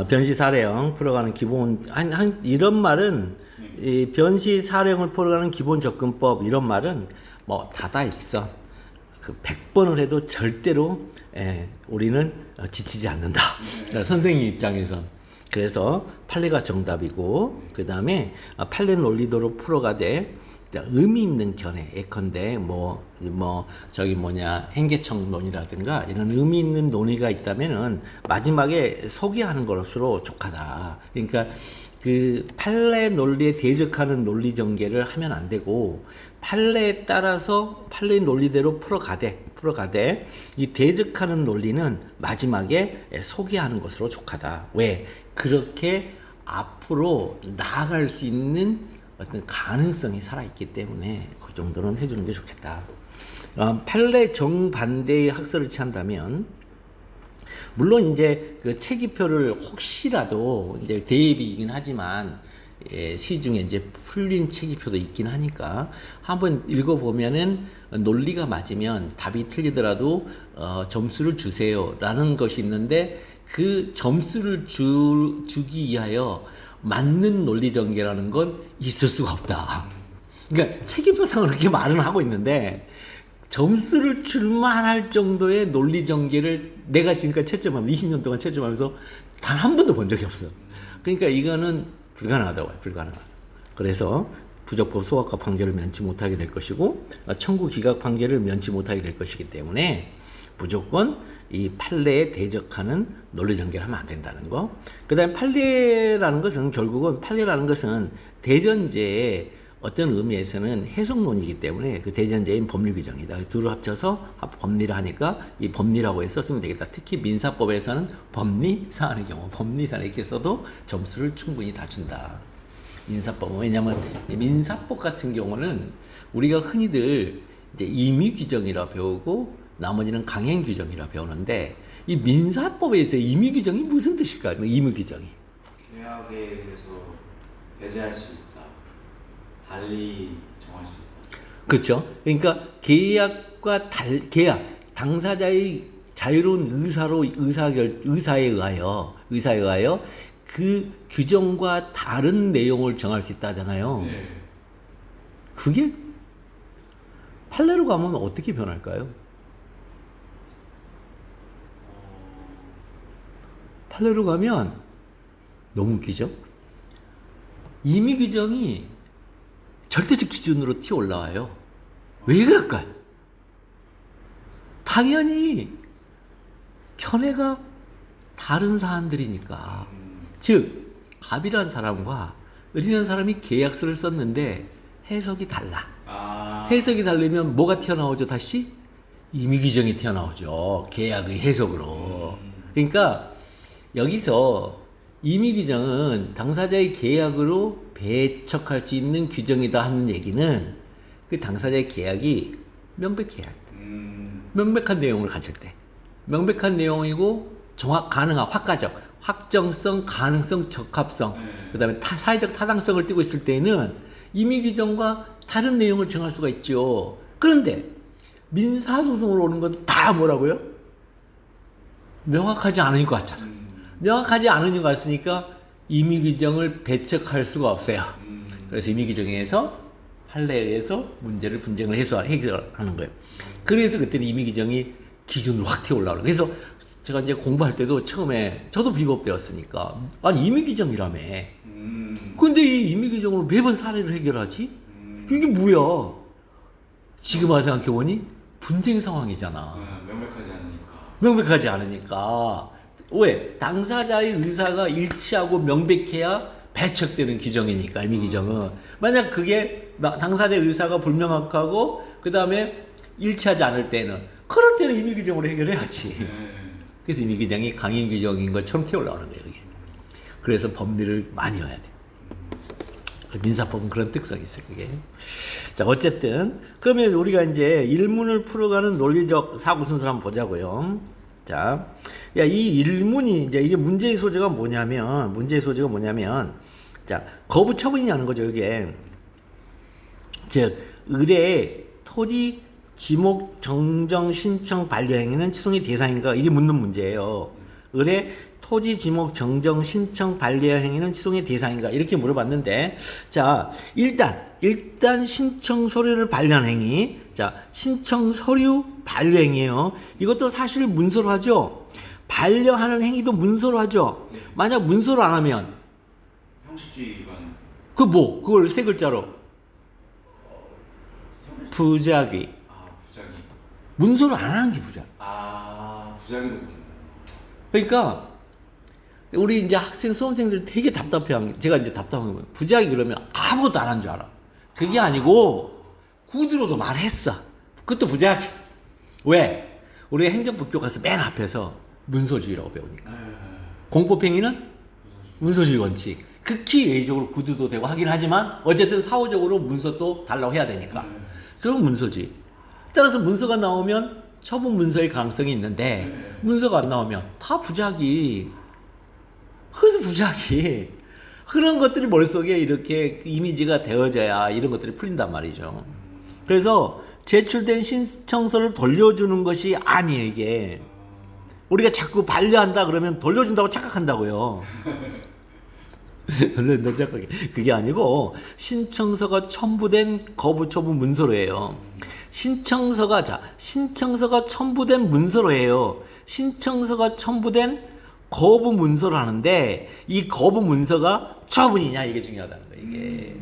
변시사례형 풀어가는 기본 이런 말은 이 변시사례형을 풀어가는 기본 접근법 이런 말은 뭐 다다익선 그 100번을 해도 절대로 우리는 지치지 않는다. 그러니까 선생님 입장에선. 그래서 판례가 정답이고 그 다음에 판례 논리도로 풀어가되 의미 있는 견해 예컨대 저기 행계청론이라든가 이런 의미 있는 논의가 있다면은 마지막에 소개하는 것으로 족하다. 그러니까 그 판례 논리에 대적하는 논리 전개를 하면 안 되고 판례에 따라서 판례 논리대로 풀어가되 이 대적하는 논리는 마지막에 소개하는 것으로 족하다. 왜? 그렇게 앞으로 나아갈 수 있는 어떤 가능성이 살아있기 때문에 그 정도는 해주는 게 좋겠다. 판례 정반대의 학설을 취한다면 물론 이제 그 체기표를 혹시라도 이제 대입이긴 하지만 시중에 이제 풀린 체기표도 있긴 하니까 한번 읽어보면은 논리가 맞으면 답이 틀리더라도 점수를 주세요라는 것이 있는데 그 점수를 주기 위하여 맞는 논리 전개라는 건 있을 수가 없다. 그러니까 체계표상으로 그렇게 말은 하고 있는데 점수를 줄만할 정도의 논리 전개를 내가 지금까지 채점하면서 20년 동안 채점하면서 단 한 번도 본 적이 없어. 그러니까 이거는 불가능하다고 해요. 불가능하다. 그래서 부적법 소각과 판결을 면치 못하게 될 것이고 청구 기각 판결을 면치 못하게 될 것이기 때문에 무조건 이 판례에 대적하는 논리 전개를 하면 안 된다는 거. 그 다음에 판례라는 것은 대전제의 어떤 의미에서는 해석론이기 때문에 그 대전제인 법률 규정이다. 둘을 합쳐서 법리를 하니까 이 법리라고 해서 쓰면 되겠다. 특히 민사법에서는 법리 사안의 경우, 법리 사안 이렇게 써도 점수를 충분히 다 준다. 민사법은 왜냐하면 민사법 같은 경우는 우리가 흔히들 이제 임의 규정이라 배우고 나머지는 강행 규정이라 배우는데 이 민사법에서 임의 규정이 무슨 뜻일까요? 임의 규정이 계약에 대해서 배제할 수 있다. 달리 정할 수 있다. 그렇죠. 그러니까 계약 당사자의 자유로운 의사에 의하여 그 규정과 다른 내용을 정할 수 있다잖아요. 네. 그게 판례로 가면 어떻게 변할까요? 판례로 가면 너무 웃기죠? 임의 규정이 절대적 기준으로 튀어 올라와요. 왜 그럴까요? 당연히 견해가 다른 사람들이니까. 즉 갑이라는 사람과 을이라는 사람이 계약서를 썼는데 해석이 달라. 해석이 다르면 뭐가 튀어나오죠? 다시 임의 규정이 튀어나오죠. 계약의 해석으로. 그러니까 여기서 임의 규정은 당사자의 계약으로 배척할 수 있는 규정이다 하는 얘기는 그 당사자의 계약이 명백해야 돼. 명백한 내용을 가질 때. 명백한 내용이고 확정성, 가능성, 적합성, 그 다음에 사회적 타당성을 띠고 있을 때는 임의 규정과 다른 내용을 정할 수가 있죠. 그런데 민사소송으로 오는 건 다 뭐라고요? 명확하지 않은 것 같잖아. 명확하지 않은 것 같으니까 임의 규정을 배척할 수가 없어요. 그래서 임의 규정에서 판례에 의해서 분쟁을 해결하는 거예요. 그래서 그때는 임의 규정이 기준으로 확 튀어 올라오는 거예요. 그래서 제가 이제 공부할 때도 처음에 저도 비법되었으니까 아니 임의 규정이라며. 근데 이 임의 규정으로 매번 사례를 해결하지? 이게 뭐야? 지금 와서 생각해보니 분쟁 상황이잖아. 명백하지 않으니까. 왜? 당사자의 의사가 일치하고 명백해야 배척되는 규정이니까, 임의 규정은. 만약 그게 당사자의 의사가 불명확하고 그 다음에 일치하지 않을 때는 그럴 때는 임의 규정으로 해결해야지. 그래서 임의 규정이 강행 규정인 것처럼 튀어 올라오는 거예요, 이게. 그래서 법리를 많이 외워야 돼. 민사법은 그런 특성이 있어요, 그게. 자, 어쨌든 그러면 우리가 이제 일문을 풀어가는 논리적 사고 순서를 한번 보자고요. 자, 이 일문이 이제 이게 문제의 소재가 뭐냐면, 자, 거부 처분이냐는 거죠, 이게. 즉, 의뢰의 토지 지목 정정 신청 반려 행위는 취소의 대상인가? 이게 묻는 문제예요. 의뢰 토지 지목 정정 신청 반려 행위는 취소의 대상인가 이렇게 물어봤는데 자 일단 신청 서류를 반려한 행위 자 신청 서류 반려 행위예요. 이것도 사실 문서로 하죠. 반려하는 행위도 문서로 하죠. 만약 문서로 안 하면 형식주의 위반. 그걸 세 글자로 부작위. 부작위. 문서로 안 하는 게 부작위. 부작위로 보는. 그러니까 우리 이제 학생 수험생들 되게 답답해하는 제가 이제 답답한 거예요. 부작위 그러면 아무것도 안 한 줄 알아. 그게 아니고 구두로도 말했어. 그것도 부작위. 왜? 우리가 행정법교 가서 맨 앞에서 문서주의라고 배우니까. 공법행위는 문서주의 원칙. 극히 예의적으로 구두도 되고 하긴 하지만 어쨌든 사후적으로 문서도 달라고 해야 되니까. 그럼 문서주의. 따라서 문서가 나오면 처분 문서의 가능성이 있는데 문서가 안 나오면 다 부작위. 그래서 부작위. 그런 것들이 머릿속에 이렇게 이미지가 되어져야 이런 것들이 풀린단 말이죠. 그래서 제출된 신청서를 돌려주는 것이 아니에요, 이게. 우리가 자꾸 반려한다 그러면 돌려준다고 착각한다고요. 돌려준다고 착각해. 그게 아니고 신청서가 첨부된 거부처분 문서로 해요. 신청서가 첨부된 문서로 해요. 신청서가 첨부된 거부 문서로 하는데 이 거부 문서가 처분이냐 이게 중요하다는 거예요. 이게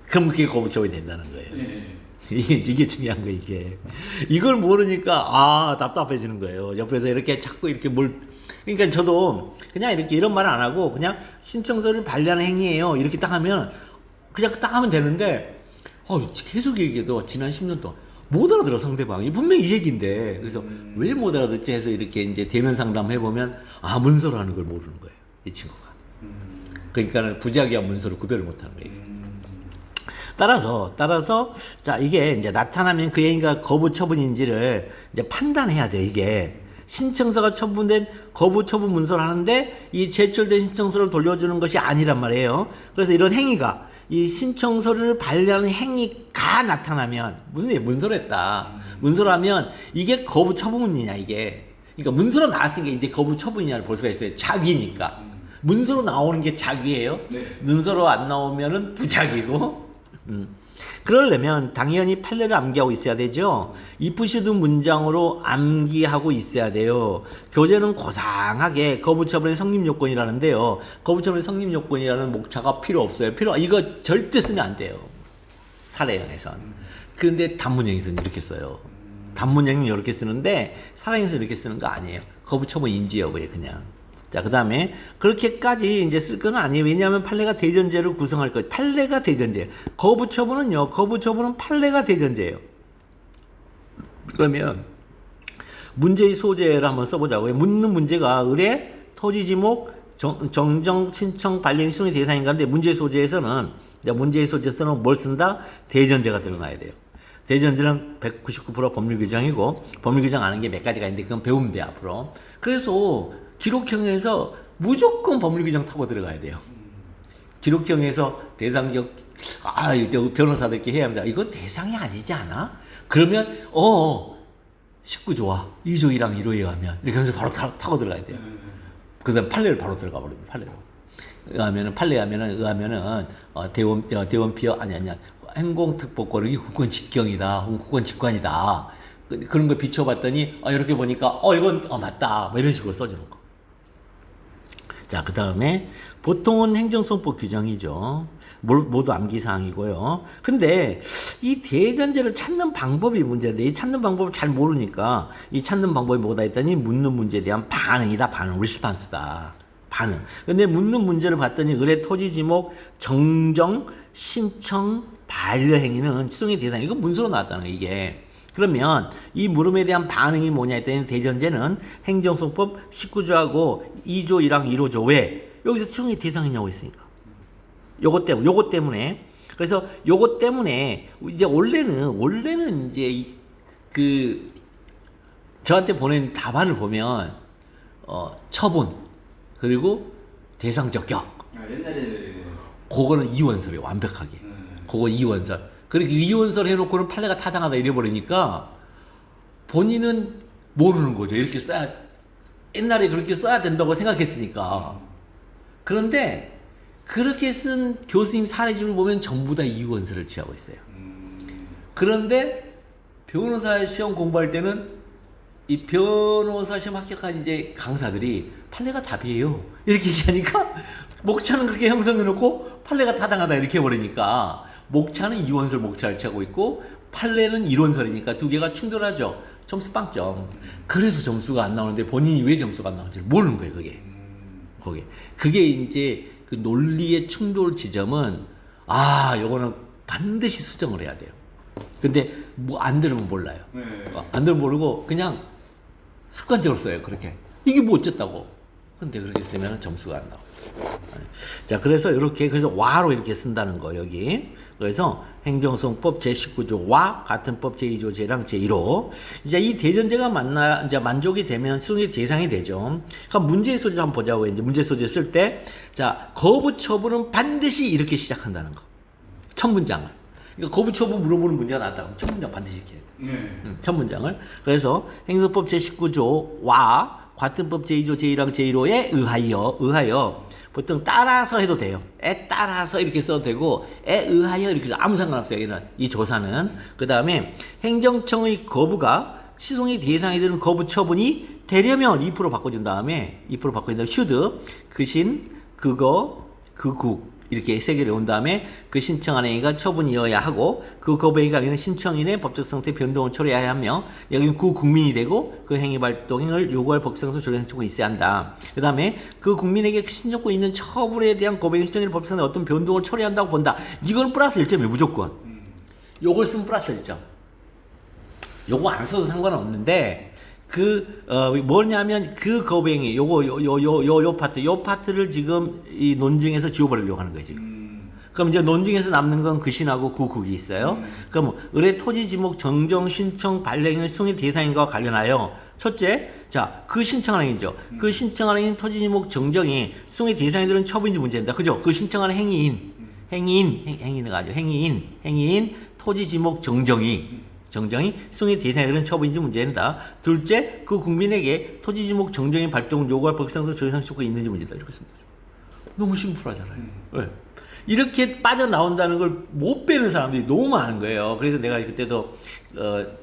그럼 그게 거부 처분이 된다는 거예요. 이게 중요한 거예요. 이게 이걸 모르니까 답답해지는 거예요. 옆에서 이렇게 자꾸 이렇게 그러니까 저도 그냥 이렇게 이런 말을 안 하고 그냥 신청서를 반려하는 행위예요. 이렇게 딱 하면 그냥 딱 하면 되는데 계속 얘기해도 지난 10년 동안 못 알아들어 상대방이 분명히 이 얘기인데 그래서 왜 못 알아듣지 해서 이렇게 이제 대면 상담 해보면 문서로 하는 걸 모르는 거예요. 이 친구가. 그러니까 부작위와 문서를 구별을 못하는 거예요. 따라서 자 이게 이제 나타나면 그 행위가 거부 처분인지를 이제 판단해야 돼. 이게 신청서가 첨부된 거부 처분 문서를 하는데 이 제출된 신청서를 돌려주는 것이 아니란 말이에요. 그래서 이런 행위가 이 신청서를 반려하는 행위가 나타나면 무슨 문서로 했다. 문서로 하면 이게 거부 처분이냐 이게. 그러니까 문서로 나왔으니까 이제 거부 처분이냐를 볼 수가 있어요. 작위니까. 문서로 나오는 게 작위예요. 문서로 안 나오면은 부작위고. 그러려면 당연히 판례를 암기하고 있어야 되죠. 이프시드 문장으로 암기하고 있어야 돼요. 교재는 고상하게 거부처분의 성립요건이라는데요. 거부처분의 성립요건이라는 목차가 필요 없어요. 이거 절대 쓰면 안 돼요. 사례형에선. 그런데 단문형에서는 이렇게 써요. 단문형은 이렇게 쓰는데 사례형에서 이렇게 쓰는 거 아니에요. 거부처분 인지 여부에 그냥. 자, 그 다음에 그렇게까지 이제 쓸 건 아니에요. 왜냐하면 판례가 대전제를 구성할 거예요. 판례가 대전제. 거부처분은 판례가 대전제예요. 그러면 문제의 소재를 한번 써보자고요. 묻는 문제가 의뢰, 토지 지목, 정정, 신청, 반려 신청의 대상인가 한데 문제의 소재에서는 뭘 쓴다? 대전제가 드러나야 돼요. 대전제는 199% 법률 규정이고 법률 규정 아는 게 몇 가지가 있는데 그건 배우면 돼 앞으로. 그래서 기록형에서 무조건 법률 규정 타고 들어가야 돼요. 기록형에서 대상적 변호사들끼리 해야 합니다. 이건 대상이 아니지 않아? 그러면 19조와 2조 1항 1호에 의하면 이렇게 하면서 바로 타고 들어가야 돼요. 그 다음 판례를 바로 들어가 버립니다. 판례로. 의하면은 대원피어 행공특보권이 국권 직경이다. 혹은 국권 직관이다. 그런 걸 비춰봤더니 이렇게 보니까 이건 맞다. 뭐 이런 식으로 써주는 거. 자, 그 다음에 보통은 행정소송법 규정이죠. 모두 암기사항이고요. 근데 이 대전제를 찾는 방법이 문제인데 이 찾는 방법을 잘 모르니까 이 찾는 방법이 뭐다 했더니 묻는 문제에 대한 반응이다. 리스판스다. 반응. 근데 묻는 문제를 봤더니 의뢰 토지 지목 정정 신청 반려행위는 취소의 대상. 이거 문서로 나왔다는 거예요. 이게. 그러면 이 물음에 대한 반응이 뭐냐 했더니 대전제는 행정소송법 19조하고 2조 1항 1호조 왜 여기서 취소의 대상이냐고 했으니까. 요것 때문에. 그래서 요것 때문에 이제 원래는 이제 저한테 보낸 답안을 보면 처분 그리고 대상 적격. 옛날에 그거는 이원설이에요. 완벽하게. 그거 이원설. 그리고 이원설 해놓고는 판례가 타당하다 이래버리니까 본인은 모르는 거죠. 이렇게 써야 옛날에 그렇게 써야 된다고 생각했으니까. 그런데 그렇게 쓴 교수님 사례집을 보면 전부 다 이원서를 취하고 있어요. 그런데 변호사 시험 공부할 때는 이 변호사 시험 합격한 이제 강사들이 판례가 답이에요 이렇게 얘기하니까 목차는 그렇게 형성해 놓고 판례가 타당하다 이렇게 해버리니까 목차는 이원설 목차를 취하고 있고 판례는 이론설이니까 두 개가 충돌하죠. 점수 빵점. 그래서 점수가 안 나오는데 본인이 왜 점수가 안 나오는지 모르는 거예요. 그게 이제 그 논리의 충돌 지점은 요거는 반드시 수정을 해야 돼요. 근데 뭐 안 들으면 몰라요. 네. 안 들으면 모르고 그냥 습관적으로 써요. 그렇게 이게 뭐 어쨌다고. 근데 그렇게 쓰면 점수가 안 나와요. 자, 그래서 이렇게 그래서 와로 이렇게 쓴다는 거 여기. 그래서 행정소송법 제19조 와 같은 법 제2조 제1항 제1호. 이제 이 대전제가 이제 만족이 되면 수용의 대상이 되죠. 그럼 문제의 소지를 한번 보자고. 이제 문제 소지를 쓸 때, 자, 거부 처분은 반드시 이렇게 시작한다는 거. 첫 문장을. 그러니까 거부 처분 물어보는 문제가 나왔다 그러면 첫 문장 반드시 이렇게 해야 돼. 첫 문장을. 그래서 행정법 제19조 와 같은 법 제2조 제1항 제1호에 의하여 보통 따라서 해도 돼요. 따라서 이렇게 써도 되고 의하여 이렇게 아무 상관없어요. 여기는 이 조사는. 그 다음에 행정청의 거부가 시송의 대상이 되는 거부 처분이 되려면 2% 바꿔준 다음에 2% 바꿔준 다음에 should 그신 그거 그국 이렇게 세 개를 온 다음에 그 신청한 행위가 처분이어야 하고 그 거부 행위가 아니라 신청인의 법적 상태 변동을 처리해야 하며 여기는 그 국민이 되고 그 행위 발동을 요구할 법상소 조례 신청권이 있어야 한다. 그 다음에 그 국민에게 신청권 있는 처분에 대한 거부 행위 신청인의 법상에 어떤 변동을 처리한다고 본다. 이건 플러스 1점이에요. 무조건. 요걸 쓰면 플러스 1점. 요거 안 써도 상관은 없는데 뭐냐면 그 거부행위 요 파트를 지금 이 논증에서 지워버리려고 하는 거예요 지금. 그럼 이제 논증에서 남는 건 그 신하고 그 국이 있어요. 그럼 의뢰 토지 지목 정정 신청 발행의 수용의 대상인과 관련하여 첫째, 자, 그 신청한 행위죠. 그 신청한 행위는 토지 지목 정정이 수용의 대상이 되는 처분인지 문제된다. 그죠? 그 신청하는 행위인을 가죠. 행위인 토지 지목 정정이 수용의 대상이 되는 처분인지 문제된다. 둘째, 그 국민에게 토지 지목 정정의 발동을 요구할 법상소 조례상 신청권이 있는지 문제다. 이렇게 씁니다. 너무 심플하잖아요. 네. 이렇게 빠져나온다는 걸 못 빼는 사람들이 너무 많은 거예요. 그래서 내가 그때도 그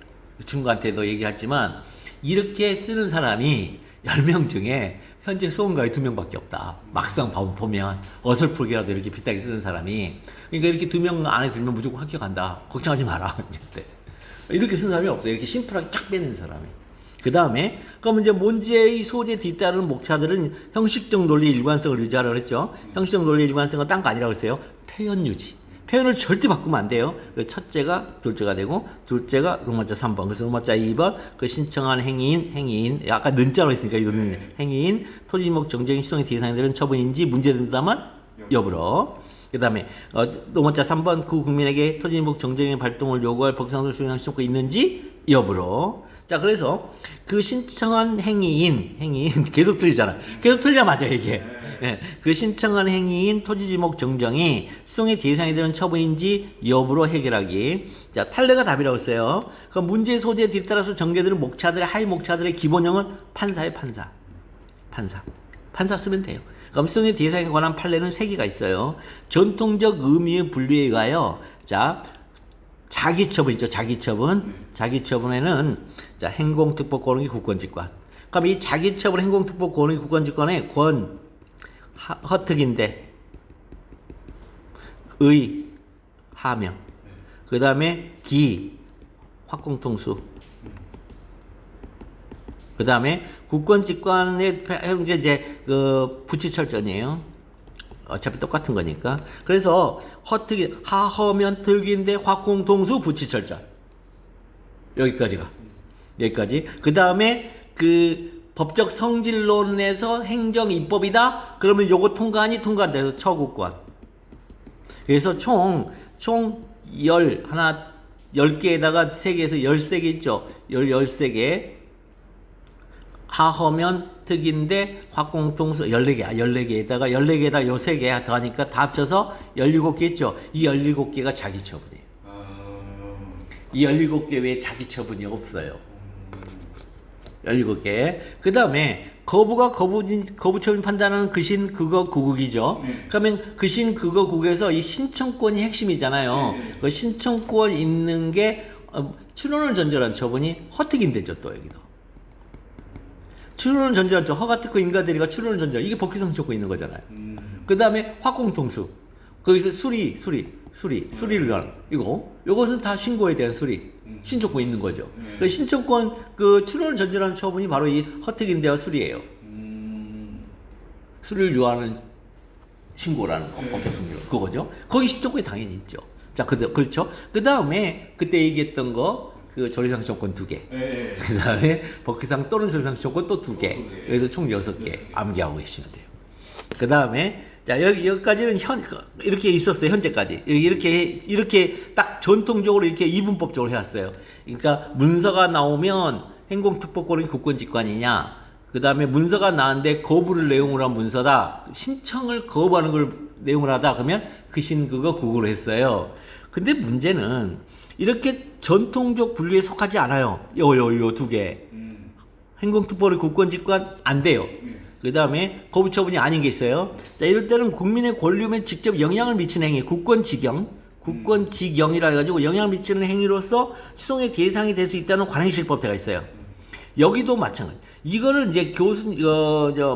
친구한테도 얘기했지만 이렇게 쓰는 사람이 10명 중에 현재 수험가에 2명밖에 없다. 막상 보면 어설프게라도 이렇게 비싸게 쓰는 사람이. 그러니까 이렇게 2명 안에 들면 무조건 합격한다. 걱정하지 마라. 이렇게 쓴 사람이 없어요. 이렇게 심플하게 쫙 빼는 사람이. 그 다음에, 그럼 이제 문제의 소재 뒤따르는 목차들은 형식적 논리 일관성을 유지하라고 그랬죠. 형식적 논리 일관성은 딴 거 아니라고 했어요. 표현 유지. 표현을 절대 바꾸면 안 돼요. 첫째가 둘째가 되고, 둘째가 로마자 3번. 그래서 로마자 2번, 그 신청한 행위인, 아까 는자로 했으니까 이거는 행위인, 토지지목 정정인 시송의 대상이 되는 처분인지 문제된다면 여부로. 그 다음에 로마자 3번 그 국민에게 토지지목 정정의 발동을 요구할 법상소 수행 신청권이 있는지 여부로. 자, 그래서 그 신청한 행위인 계속 틀리잖아. 계속 틀려 맞아 이게. 네. 그 신청한 행위인 토지지목 정정이 수용의 대상이 되는 처분인지 여부로 해결하기. 자, 판례가 답이라고 했어요. 그럼 문제 소재에 뒤따라서 전개되는 목차들의 하위 목차들의 기본형은 판사예요. 판사 쓰면 돼요. 그럼 수용의 대상에 관한 판례는 3개가 있어요. 전통적 의미의 분류에 의하여, 자, 자기처분 있죠. 자기처분에는, 자, 행공특보 권익위 국권직관. 그럼 이 자기처분 행공특보 권익위 국권직관의 허특인데, 하명. 그 다음에 확공통수. 그 다음에 국권직관의 이제 그 부치철전이에요. 어차피 똑같은 거니까. 그래서 하허면 특인데 확공통수 부치철전. 여기까지. 그 다음에 그 법적 성질론에서 행정입법이다. 그러면 요거 통과하니 통과돼서 처구권. 그래서 총 10개에다가 3개에서 13개 있죠. 13개. 하허면 특인데 확공통수 14개에다가 요 3개 더하니까 다 합쳐서 17개 있죠. 이 17개가 자기 처분이에요. 이 17개 외에 자기 처분이 없어요. 17개. 그 다음에 거부가 거부 처분 판단하는 그신 그거 구국이죠. 그러면 그신 그거 구국에서 이 신청권이 핵심이잖아요. 그 신청권 있는 게 출원을 전제한 처분이 허특인되죠. 또 여기도 출원을 전제한 처분 허가 특허 인가 대리가 출원을 전제 이게 법규상 청권 있는 거잖아요. 그 다음에 확공통수 거기서 수리를 위한 요것은 다 신고에 대한 신청권 있는 거죠. 그 신청권 그 출원을 전제하는 처분이 바로 이 허특인대와 수리예요. 수리를 요하는 신고라는 거, 법적성질 그거죠. 거기 신청권이 당연히 있죠. 자, 그렇죠. 그 다음에 그때 얘기했던 거 그 조례상 신청권 2개. 그 다음에 법규상 또는 조례상 신청권 또 2개. 그래서 총 6개 암기하고 계시면 돼요. 그 다음에 자 여기까지는 이렇게 있었어요. 현재까지 이렇게 딱 전통적으로 이렇게 이분법적으로 해왔어요. 그러니까 문서가 나오면 행공특보권은 국권직관이냐, 그 다음에 문서가 나왔는데 거부를 내용으로 한 문서다, 신청을 거부하는 걸 내용을 하다 그러면 그신 그거 구구로 했어요. 근데 문제는 이렇게 전통적 분류에 속하지 않아요. 요 2개. 행공특보를 국권직관 안 돼요. 그 다음에 거부처분이 아닌 게 있어요. 자, 이럴 때는 국민의 권리에 직접 영향을 미치는 행위, 국권직영이라 해가지고 영향을 미치는 행위로서 취소의 대상이 될 수 있다는 관행실법대가 있어요. 여기도 마찬가지. 이거를 이제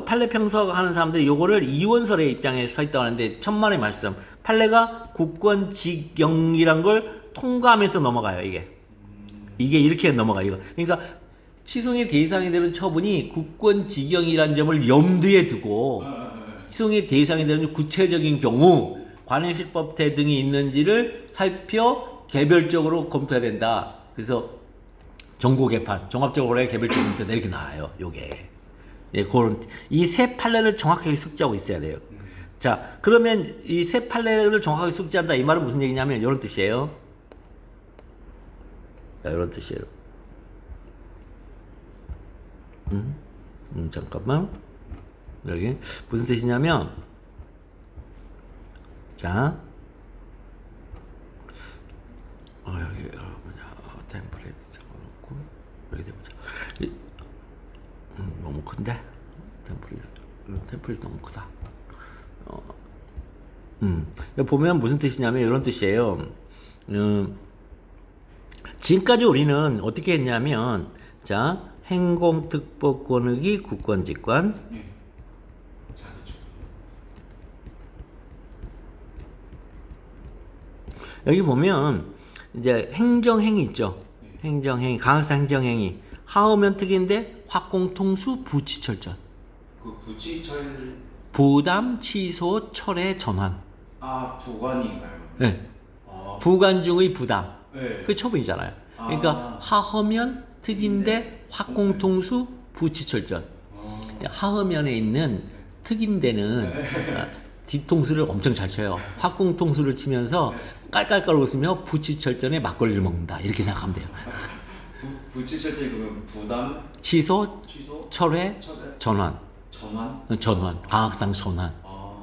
판례 평서하는 사람들이 요거를 이원설의 입장에 서 있다고 하는데 천만의 말씀. 판례가 국권직영이란 걸 통과하면서 넘어가요, 이게 이렇게 넘어가요, 그러니까 취소의 대상이 되는 처분이 국권직영이라는 점을 염두에 두고 취소의 대상이 되는 구체적인 경우 관행실법태 등이 있는지를 살펴 개별적으로 검토해야 된다. 그래서 종고개판, 종합적으로 해 개별적으로 검토해야 이렇게 나와요. 요게. 예, 그런 이 세 판례를 정확하게 숙지하고 있어야 돼요. 자, 그러면 이 세 판례를 정확하게 숙지한다. 이 말은 무슨 얘기냐면 이런 뜻이에요. 자, 이런 뜻이에요. 잠깐만. 여기 무슨 뜻이냐면, 자, 여기 템플레이트 적어놓고 여기 해보자. 너무 큰데 템플레이트 너무 크다. 여기 보면 무슨 뜻이냐면 이런 뜻이에요. 지금까지 우리는 어떻게 했냐면, 자, 행공특보권의 국권직관, 여기 보면 이제 행정행위 있죠. 행정행위, 강학상 행정행위, 하우면 특인데 확공통수 부치철전, 그 부치철 부담 취소 철회 전환. 부관인가요? 네. 부관 중의 부담. 네. 그 처분이잖아요. 그러니까 하허면 특인데 확공통수 부치철전. 하허면에 있는 특인데는 뒤통수를 엄청 잘 쳐요. 확공통수를 치면서 깔깔깔 웃으며 부치철전에 막걸리를 먹는다. 이렇게 생각하면 돼요. 부치철전이 그러면 부담 취소 철회 전환. 강학상 전환.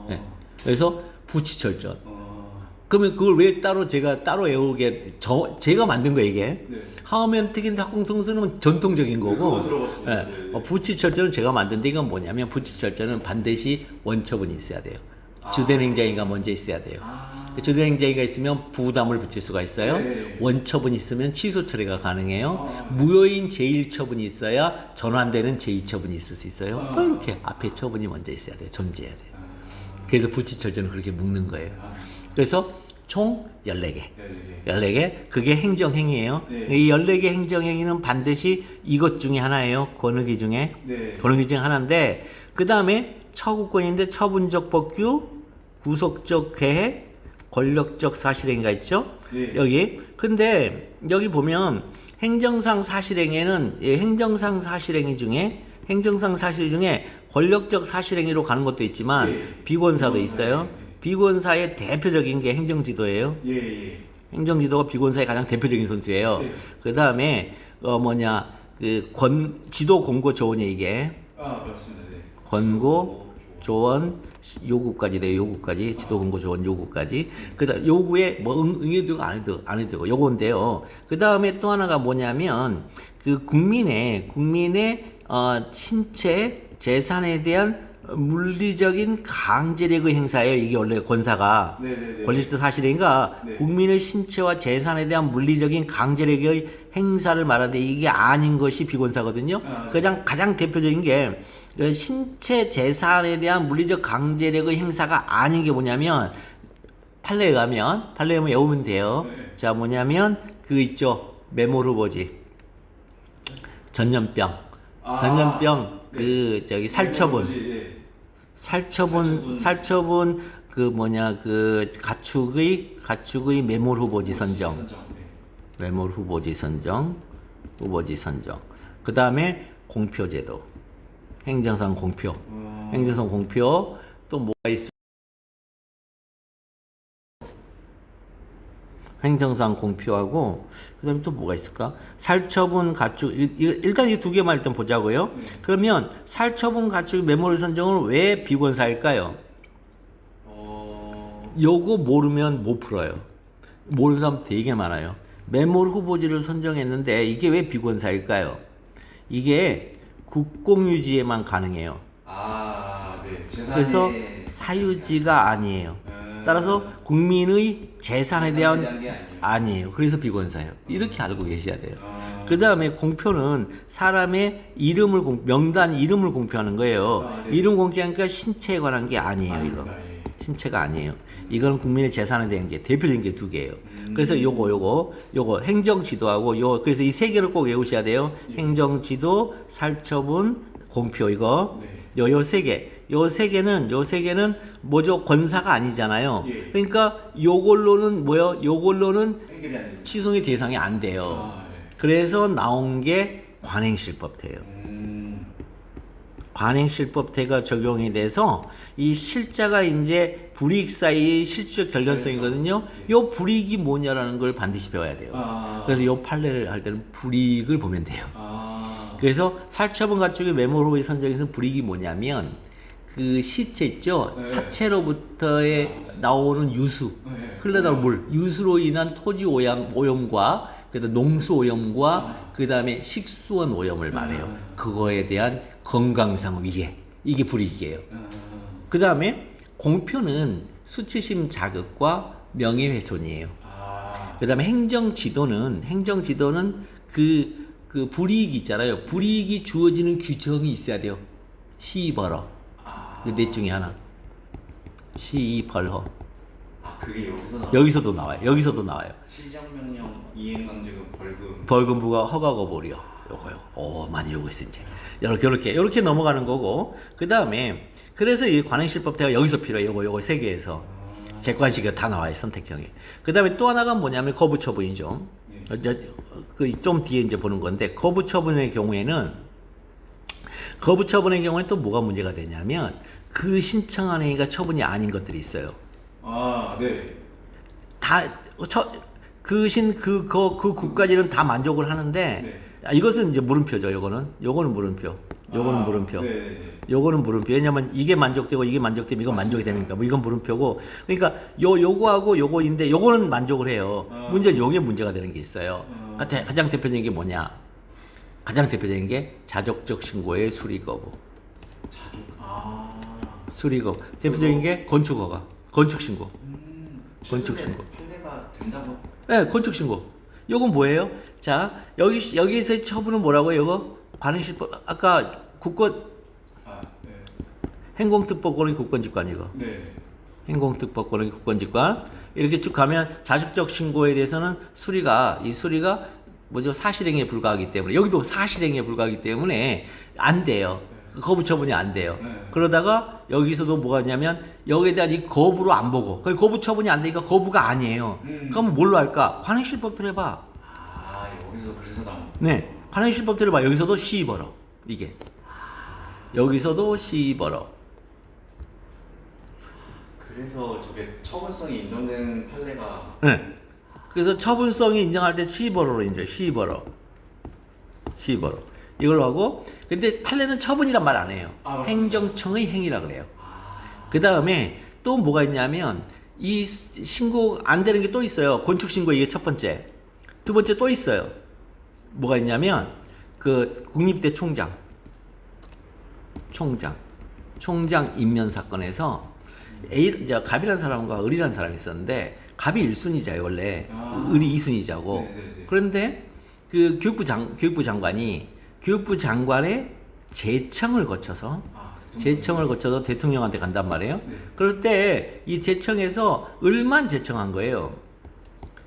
네. 그래서 부치철전. 그러면 그걸 왜 제가 따로 외우게, 제가 만든 거 이게. 네. 하우면 특인데 확공통수는 전통적인 거고. 그거 들어봤습니다. 네. 부치철전은 제가 만든데 이건 뭐냐면 부치철전은 반드시 원처분이 있어야 돼요. 주된 행정이가 먼저 있어야 돼요. 주된 행정이가 있으면 부담을 붙일 수가 있어요. 네. 원처분이 있으면 취소 처리가 가능해요. 무효인 제1처분이 있어야 전환되는 제2처분이 있을 수 있어요. 또 이렇게 앞에 처분이 먼저 있어야 돼요. 존재해야 돼요. 그래서 부치철전을 그렇게 묶는 거예요. 그래서 총 14개. 14개. 그게 행정행위예요. 이 14개 행정행위는 반드시 이것 중에 하나예요. 권익위 중에. 권익위 중에 하나인데, 그 다음에 처구권인데 처분적 법규, 구속적 계획, 권력적 사실행위가 있죠. 여기. 근데 여기 보면 행정상 사실행위는 행정상 사실행위 중에 권력적 사실행위로 가는 것도 있지만 비권사도 있어요. 비권사의 대표적인 게 행정지도예요. 행정지도가 비권사의 가장 대표적인 선수예요. 그 다음에 지도 공고 조언이 이게. 맞습니다. 네. 권고 조언 요구까지 돼요. 요구까지 지도 공고 조언 요구까지. 그다음 요구에 뭐 응해도 되고 안 해도 되고 요건데요. 그 다음에 또 하나가 뭐냐면 그 국민의 신체 재산에 대한 물리적인 강제력의 행사예요. 이게 원래 권사가 네네네. 권리스 사실인가 네. 국민의 신체와 재산에 대한 물리적인 강제력의 행사를 말하는데 이게 아닌 것이 비권사거든요. 아, 가장 대표적인 게 신체 재산에 대한 물리적 강제력의 행사가 아닌 게 뭐냐면 판례에 가면 외우면 돼요. 네. 자 뭐냐면 그 있죠. 메모 후보지 전염병 그 저기 살처분 네. 살처분 그 뭐냐 그 가축의 매몰 후보지 선정 네. 매몰 후보지 선정 그 다음에 공표제도 행정상 공표 또 뭐가 있어 행정상 공표하고 그다음에 또 뭐가 있을까? 살처분 가축 일단 이 두 개만 일단 보자고요. 그러면 살처분 가축 메모리 선정은 왜 비권사일까요? 요거 모르면 못 풀어요. 모르는 사람 되게 많아요. 메모리 후보지를 선정했는데 이게 왜 비권사일까요? 이게 국공유지에만 가능해요. 네. 그래서 사유지가 아니에요. 따라서 국민의 재산에 대한 게 아니에요. 그래서 비권사예요. 이렇게 알고 계셔야 돼요. 그 다음에 공표는 사람의 명단 이름을 공표하는 거예요. 네. 이름 공개하니까 신체에 관한 게 아니에요. 이거 예. 신체가 아니에요. 이건 국민의 재산에 대한 게 대표적인 게 두 개예요. 그래서 요거 행정지도하고 그래서 이 세 개를 꼭 외우셔야 돼요. 행정지도, 살처분, 공표 이거 네. 요 세 개. 요 세 개는 뭐죠? 권사가 아니잖아요. 예. 그러니까 요걸로는 해결이 안 됩니다. 취소의 대상이 안 돼요. 네. 그래서 나온 게 관행실법태예요. 관행실법태가 적용이 돼서 이 실자가 이제 불이익 사이의 실질적 결연성이거든요. 요 불이익이 뭐냐라는 걸 반드시 배워야 돼요. 그래서 요 판례를 할 때는 불이익을 보면 돼요. 그래서 살처분 가축의 메모로의 선정에서 불이익이 뭐냐면 그 시체 있죠? 네. 사체로부터의 나오는 유수, 네. 흘러나오는 물, 유수로 인한 토지 오염과 그다음 농수 오염과 그다음에 식수원 오염을 말해요. 그거에 대한 건강상 위해 이게 불이익이에요. 그다음에 공표는 수치심 자극과 명예훼손이에요. 그다음에 행정지도는 그 불이익이 있잖아요. 불이익이 주어지는 규정이 있어야 돼요. 시벌허. 그 넷 중에 하나. 시벌허. 그게 여기서도 나와요. 시정명령 이행강제금 벌금. 벌금부가 허가거부려. 요거요. 많이 요구했어 이제. 이렇게 넘어가는 거고. 그 다음에 그래서 이 관행실법태가 여기서 필요해. 요거 세 개에서 객관식이 다 나와요 선택형에. 그 다음에 또 하나가 뭐냐면 거부처분이죠. 좀 뒤에 이제 보는 건데 거부처분의 경우에는 또 뭐가 문제가 되냐면 그 신청한 행위가 처분이 아닌 것들이 있어요. 네. 그 국가지는 다 만족을 하는데 네. 이것은 이제 물음표죠. 요거는 물음표. 네. 요거는 물음표. 왜냐면 이게 만족되고 이게 만족되면 이건 만족이 되니까 뭐 이건 물음표고. 그러니까 요거하고 요거인데 요거는 만족을 해요. 문제는 요게 문제가 되는 게 있어요. 가장 대표적인 게 뭐냐? 가장 대표적인 게 자족적 신고의 수리 거부. 수리 거부. 대표적인 게 건축 허가. 건축 신고. 판례가 된다고. 네, 건축 신고. 요건 뭐예요? 자, 여기서의 처분은 뭐라고요? 요거 관행실법 아까 국권 네. 행공특법권의 국권직관 이거. 네. 행공특법권의 국권직관 이렇게 쭉 가면 자족적 신고에 대해서는 이 수리가 뭐죠? 사실행위에 불과하기 때문에 여기도 사실행위에 불과하기 때문에 안 돼요. 거부 처분이 안 돼요. 그러다가 여기서도 뭐가 있냐면 여기에 대한 이 거부로 안 보고 거부 처분이 안 되니까 거부가 아니에요. 그럼 뭘로 할까? 관행실법대로 해봐. 여기서 그래서 나온. 네, 관행실법대로 해봐. 여기서도 시벌어 이게. 여기서도 시벌어. 그래서 저게 처벌성이 인정된 판례가. 네. 그래서 처분성이 인정할 때 시벌어로 인정. 시벌어. 이걸로 하고. 근데 판례는 처분이란 말 안 해요. 행정청의 행위라 그래요. 그 다음에 또 뭐가 있냐면 이 신고 안 되는 게 또 있어요. 건축 신고 이게 첫 번째. 두 번째 또 있어요. 뭐가 있냐면 그 국립대 총장 총장 임면 사건에서 이제 갑이라는 사람과 을이라는 사람이 있었는데 갑이 1순위자예요 원래. 을이 2순위자고. 네네네. 그런데 그 교육부 장관의 제청을 거쳐서 대통령한테 간단 말이에요. 네. 그럴 때 이 제청에서 을만 제청한 거예요.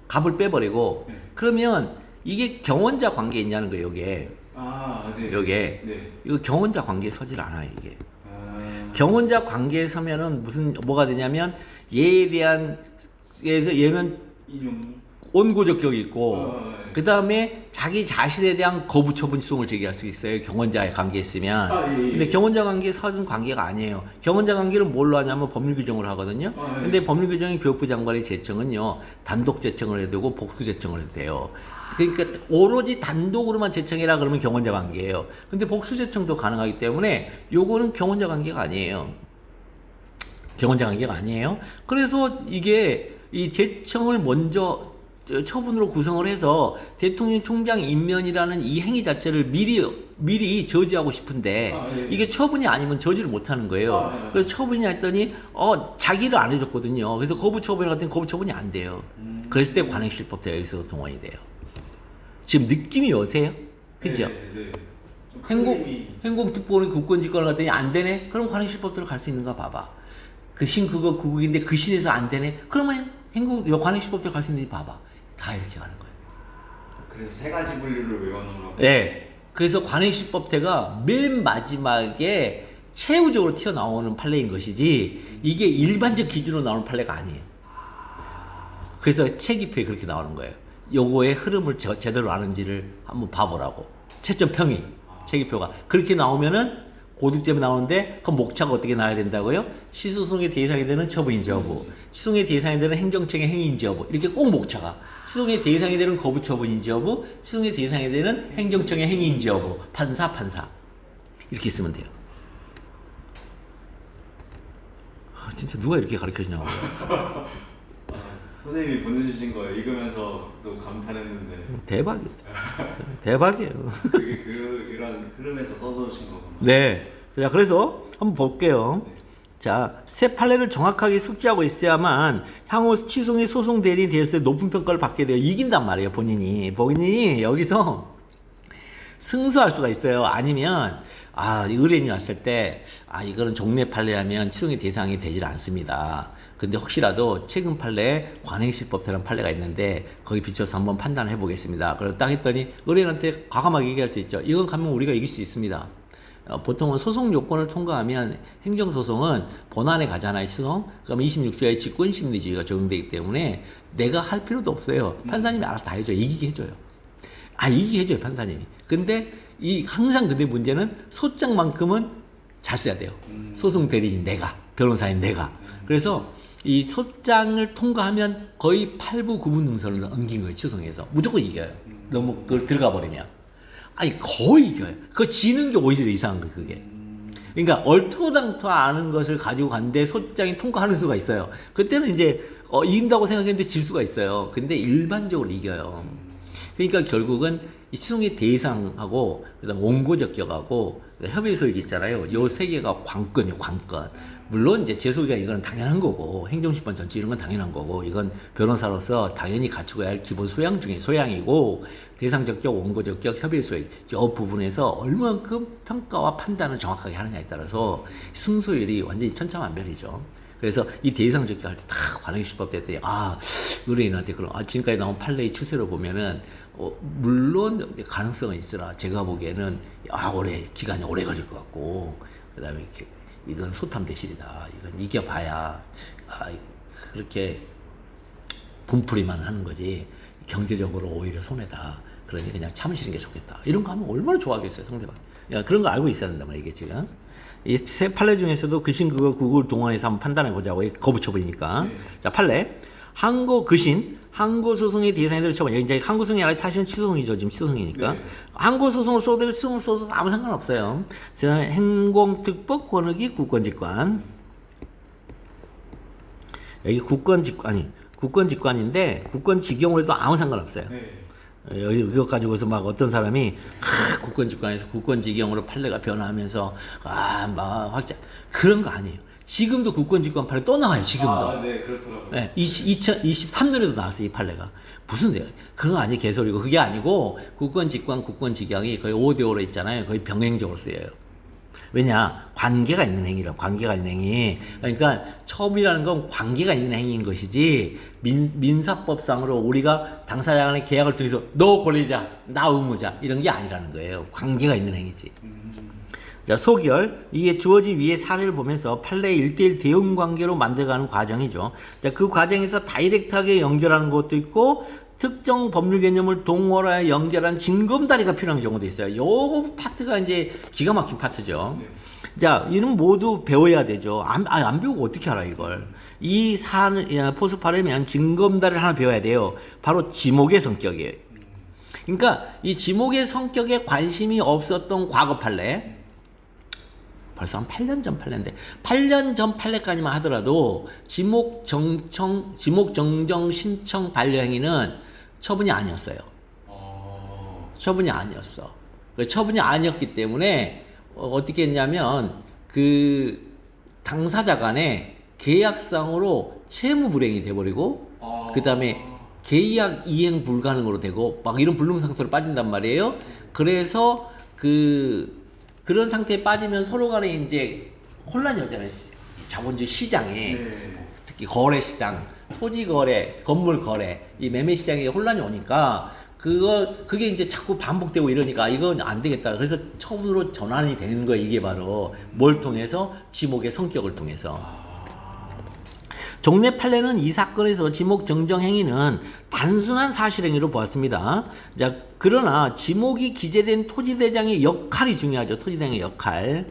갑을 빼버리고. 네. 그러면 이게 경원자 관계에 있냐는 거예요. 요게 네. 요게 네. 이거 경원자 관계에 서질 않아요. 이게 아. 경원자 관계에 서면은 뭐가 되냐면 얘에 대한 얘는 인용. 원고적 격이 있고 네. 그 다음에 자기 자신에 대한 거부 처분 소송을 제기할 수 있어요. 경원자의 관계에 있으면. 예. 근데 경원자 관계에 서는 관계가 아니에요. 경원자 관계는 뭘로 하냐면 법률 규정을 하거든요. 예. 근데 법률 규정이 교육부 장관의 제청은요. 단독 제청을 해도 되고 복수 제청을 해도 돼요. 그러니까 오로지 단독으로만 제청이라 그러면 경원자 관계예요. 근데 복수 제청도 가능하기 때문에 요거는 경원자 관계가 아니에요. 경원자 관계가 아니에요. 그래서 이게 이 제청을 먼저 처분으로 구성을 해서 대통령 총장 임면이라는 이 행위 자체를 미리 저지하고 싶은데 예. 이게 처분이 아니면 저지를 못하는 거예요. 예. 그래서 처분이 했더니 자기를 안 해줬거든요. 그래서 거부 처분이 같은 거부 처분이 안 돼요. 그랬을 때 관행실법도 여기서 동원이 돼요. 지금 느낌이 오세요? 그죠? 네. 행공특보는 국권직권을 갔더니 안 되네? 그럼 관행실법대로 갈 수 있는가 봐봐. 그 구국인데 그 신에서 안 되네? 그러면 관행실법대로 갈 수 있는지 봐봐. 다 이렇게 가는 거예요. 그래서 세 가지 분류를 외워놓으라고. 네. 그래서 관행실법대가 맨 마지막에 최후적으로 튀어나오는 판례인 것이지 이게 일반적 기준으로 나오는 판례가 아니에요. 그래서 체기표에 그렇게 나오는 거예요. 요거의 흐름을 제대로 아는지를 한번 봐보라고. 채점 평이 체기표가 그렇게 나오면은 고득점이 나오는데 그 목차가 어떻게 나와야 된다고요? 시소송의 대상이 되는 처분인지 여부, 시소송의 대상이 되는 행정청의 행위인지 여부 이렇게 꼭 목차가 시소송의 대상이 되는 거부 처분인지 여부, 시소송의 대상이 되는 행정청의 행위인지 여부, 판사 이렇게 있으면 돼요. 진짜 누가 이렇게 가르쳐주냐고. 선생님이 보내주신 거 읽으면서 또 감탄했는데 대박이에요. 그게 이런 흐름에서 써놓으신 거구나. 네. 그래서 한번 볼게요. 자, 새 판례를 정확하게 숙지하고 있어야만 향후 취소의 소송 대리인 되었을 때 높은 평가를 받게 돼요. 이긴단 말이에요, 본인이 여기서 승소할 수가 있어요. 아니면 의뢰인이 왔을 때 이거는 종래 판례하면 취소의 대상이 되질 않습니다. 근데 혹시라도 최근 판례에 관행실법처럼 판례가 있는데 거기 비춰서 한번 판단해 보겠습니다. 그걸 딱 했더니 의뢰인한테 과감하게 얘기할 수 있죠. 이건 가면 우리가 이길 수 있습니다. 보통은 소송 요건을 통과하면 행정소송은 본안에 가잖아요. 소송. 그럼 26조의 직권심리주의가 적용되기 때문에 내가 할 필요도 없어요. 판사님이 알아서 다 해줘요. 이기게 해줘요. 이기게 해줘요, 판사님이. 근데 항상 근데 문제는 소장만큼은 잘 써야 돼요. 소송 대리인 내가, 변호사인 내가. 그래서 이 소장을 통과하면 거의 8부 9분 능선을 넘긴 거예요, 취소송에서. 무조건 이겨요. 너무 그걸 들어가 버리면. 거의 이겨요. 그거 지는 게 오히려 이상한 거예요, 그게. 그러니까 얼토당토 아는 것을 가지고 갔는데 소장이 통과하는 수가 있어요. 그때는 이제 이긴다고 생각했는데 질 수가 있어요. 근데 일반적으로 이겨요. 그러니까 결국은 이 취소의 대상하고 그다음 원고적 격하고 협의 소익 있잖아요. 요 세 개가 관건이에요, 관건. 물론 이제 재소기가 이건 당연한 거고 행정심판 전체 이런 건 당연한 거고 이건 변호사로서 당연히 갖추어야 할 기본 소양 중에 소양이고 대상적 격, 원고적 격, 협의 소익 이 부분에서 얼마만큼 평가와 판단을 정확하게 하느냐에 따라서 승소율이 완전히 천차만별이죠. 그래서 이 대상적 격 할 때 다 관행시법 됐더니 의뢰인한테 그럼 지금까지 나온 판례의 추세로 보면은 물론 이제 가능성은 있으나 제가 보기에는 기간이 오래 걸릴 것 같고 그다음에 이렇게 이건 소탐 대실이다. 이건 이겨봐야 그렇게 분풀이만 하는 거지 경제적으로 오히려 손해다. 그러니 그냥 참으시는 게 좋겠다. 이런 거 하면 얼마나 좋아하겠어요, 상대방. 그런 거 알고 있어야 된단 말이에요, 이게 지금. 이 세 판례 중에서도 그신 그걸 동원해서 한번 판단해 보자고. 거부 처분이니까. 자, 판례. 항고소송의 대상이 될 처분. 여기 이제 항고소송이 아니라 사실은 취소송이죠. 지금 취소송이니까. 항고소송을 써도 취소송을 써도 아무 상관없어요. 행공특법 권익위 국권직관. 여기 국권직관인데 국권직용을 해도 아무 상관없어요. 이거 가지고서 막 어떤 사람이 국권직관에서 국권직영으로 판례가 변화하면서 막 확장 그런 거 아니에요. 지금도 국권직관 판례 또 나와요. 지금도. 네, 그렇더라고요. 네, 2023년에도 나왔어요. 이 판례가. 무슨 그런 거 아니에요. 개소리고. 그게 아니고 국권직관, 국권직영이 거의 5대5로 있잖아요. 거의 병행적으로 쓰여요. 왜냐? 관계가 있는 행위라 관계가 있는 행위. 그러니까 처분이라는 건 관계가 있는 행위인 것이지 민사법상으로 우리가 당사자 간의 계약을 통해서 너 권리자, 나 의무자 이런 게 아니라는 거예요. 관계가 있는 행위지. 자, 소결. 이게 주어진 위의 사례를 보면서 판례의 1대1 대응 관계로 만들어가는 과정이죠. 자, 그 과정에서 다이렉트하게 연결하는 것도 있고 특정 법률 개념을 동원하여 연결한 징검다리가 필요한 경우도 있어요. 요 파트가 이제 기가 막힌 파트죠. 네. 자, 이는 모두 배워야 되죠. 안 배우고 어떻게 알아, 이걸. 이 포스파르면 징검다리를 하나 배워야 돼요. 바로 지목의 성격이에요. 그러니까 이 지목의 성격에 관심이 없었던 과거 판례, 벌써 한 8년 전 판례인데 8년 전 판례까지만 하더라도 지목 정정 신청 반려행위는 처분이 아니었어요. 처분이 아니었어. 처분이 아니었기 때문에 어떻게 했냐면 그 당사자 간에 계약상으로 채무 불이행이 돼버리고 그 다음에 계약 이행 불가능으로 되고 막 이런 불능상태로 빠진단 말이에요. 그래서 그런 상태에 빠지면 서로 간에 이제 혼란이 오잖아요. 자본주의 시장에. 네. 특히 거래 시장, 토지 거래, 건물 거래, 이 매매 시장에 혼란이 오니까 그게 이제 자꾸 반복되고 이러니까 이건 안 되겠다. 그래서 처음으로 전환이 되는 거예요. 이게 바로 뭘 통해서? 지목의 성격을 통해서. 종래 판례는 이 사건에서 지목 정정 행위는 단순한 사실행위로 보았습니다. 자, 그러나 지목이 기재된 토지대장의 역할이 중요하죠. 토지대장의 역할.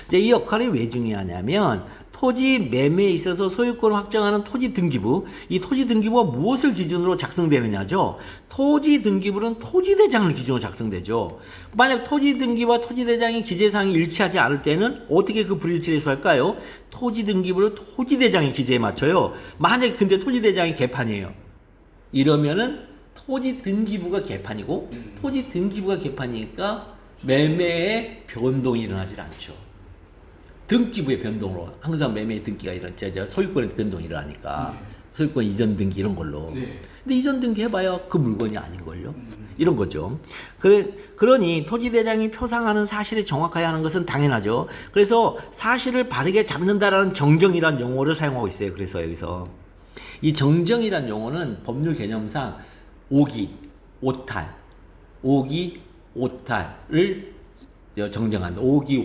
자, 이 역할이 왜 중요하냐면 토지 매매에 있어서 소유권을 확정하는 토지 등기부, 이 토지 등기부가 무엇을 기준으로 작성되느냐죠. 토지 등기부는 토지대장을 기준으로 작성되죠. 만약 토지 등기부와 토지대장의 기재사항이 일치하지 않을 때는 어떻게 그 불일치를 해소할까요? 토지 등기부를 토지대장의 기재에 맞춰요. 만약 근데 토지대장이 개판이에요. 이러면은 토지 등기부가 개판이고 토지 등기부가 개판이니까 매매에 변동이 일어나질 않죠. 등기부의 변동으로 항상 매매의 등기가 일어나죠. 소유권의 변동이 일어나니까 소유권 이전 등기 이런 걸로. 네. 근데 이전 등기 해봐야 그 물건이 아닌걸요. 이런 거죠. 그러니 토지대장이 표상하는 사실이 정확해야 하는 것은 당연하죠. 그래서 사실을 바르게 잡는다라는 정정이란 용어를 사용하고 있어요. 그래서 여기서 이 정정이란 용어는 법률 개념상 오기, 오탈, 오탈을 정정한다. 오기,